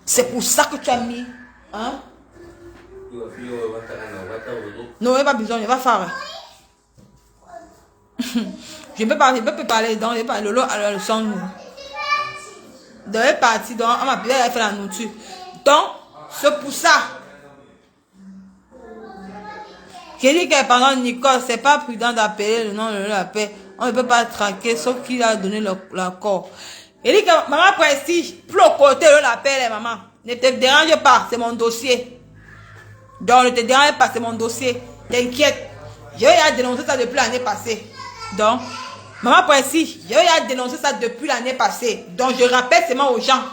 Speaker 1: C'est pour ça que tu as mis... Hein? Non, il n'y a pas besoin, il va faire. Je ne peux pas parler dans le son. Dans les parties, donc, on m'a appelé, elle a fait la nourriture. Donc, c'est pour ça. J'ai dit que pendant Nicole, c'est pas prudent d'appeler le nom de Lola Paix. On ne peut pas traquer, sauf qu'il a donné l'accord. Il dit que maman Prestige, pour le côté de la paix, maman. Ne te dérange pas, c'est mon dossier. Donc, ne te dérange pas, c'est mon dossier. T'inquiète. Je vais dénoncer ça depuis l'année passée. Donc, maman Prestige, je vais dénoncer ça depuis l'année passée. Donc, je rappelle seulement aux gens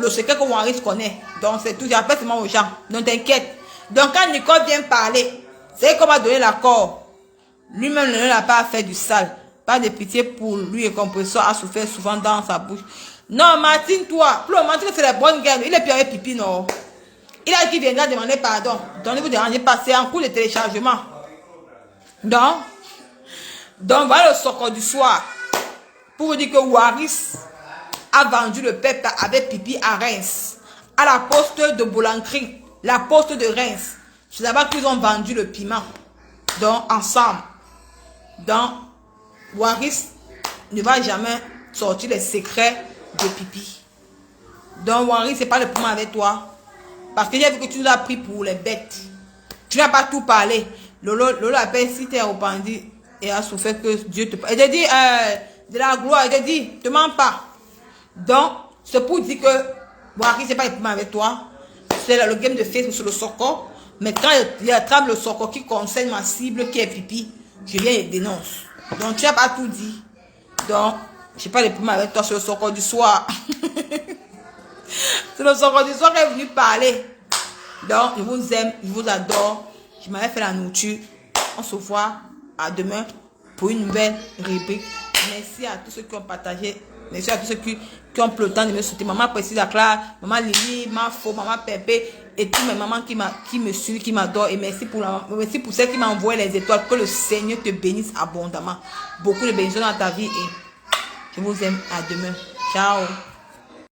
Speaker 1: le secret que Waris connaît. Donc, c'est tout. Je rappelle seulement aux gens. Donc, t'inquiète. Donc, quand Nicole vient parler, c'est qu'on m'a donné l'accord. Lui-même ne l'a pas fait du sale. Pas de pitié pour lui et compresseur a souffert souvent dans sa bouche. Non, Martine, toi, pour le moment, c'est la bonne guerre. Il est plus avec Pipi, non. Il a dit qu'il viendra demander pardon. Donc, ne vous dérangez pas, c'est en cours de téléchargement. Donc voilà le socor du soir. Pour vous dire que Waris a vendu le peuple avec Pipi à Reims. À la poste de Boulancry, la poste de Reims. C'est là-bas qu'ils ont vendu le piment. Donc, ensemble. Donc, Waris ne va jamais sortir les secrets de Pipi. Donc, Waris, c'est pas le problème avec toi. Parce que j'ai vu que tu nous as pris pour les bêtes. Tu n'as pas tout parlé. Lola Paix, si tu es rependu et a souffert que Dieu te parle. Il te dit de la gloire. Il te dit, ne te mens pas. Donc, c'est pour dire que Waris, c'est pas le problème avec toi. C'est le game de Facebook sur le socor. Mais quand il attrape le socor qui concerne ma cible, qui est Pipi, je viens et dénonce. Donc, tu n'as pas tout dit. Donc, je n'ai pas les problèmes avec toi sur le socor du soir. C'est le socor du soir qui est venu parler. Donc, je vous aime, je vous adore. Je m'avais fait la nourriture. On se voit à demain pour une nouvelle rubrique. Merci à tous ceux qui ont partagé. Merci à tous ceux qui ont pris le temps de me soutenir. Maman Précise Clara, maman Lily, maman Faux, maman Pépé et toutes mes mamans qui me suivent, qui m'adorent. Et merci pour celles qui m'ont envoyé les étoiles. Que le Seigneur te bénisse abondamment. Beaucoup de bénédictions dans ta vie et je vous aime. À demain. Ciao.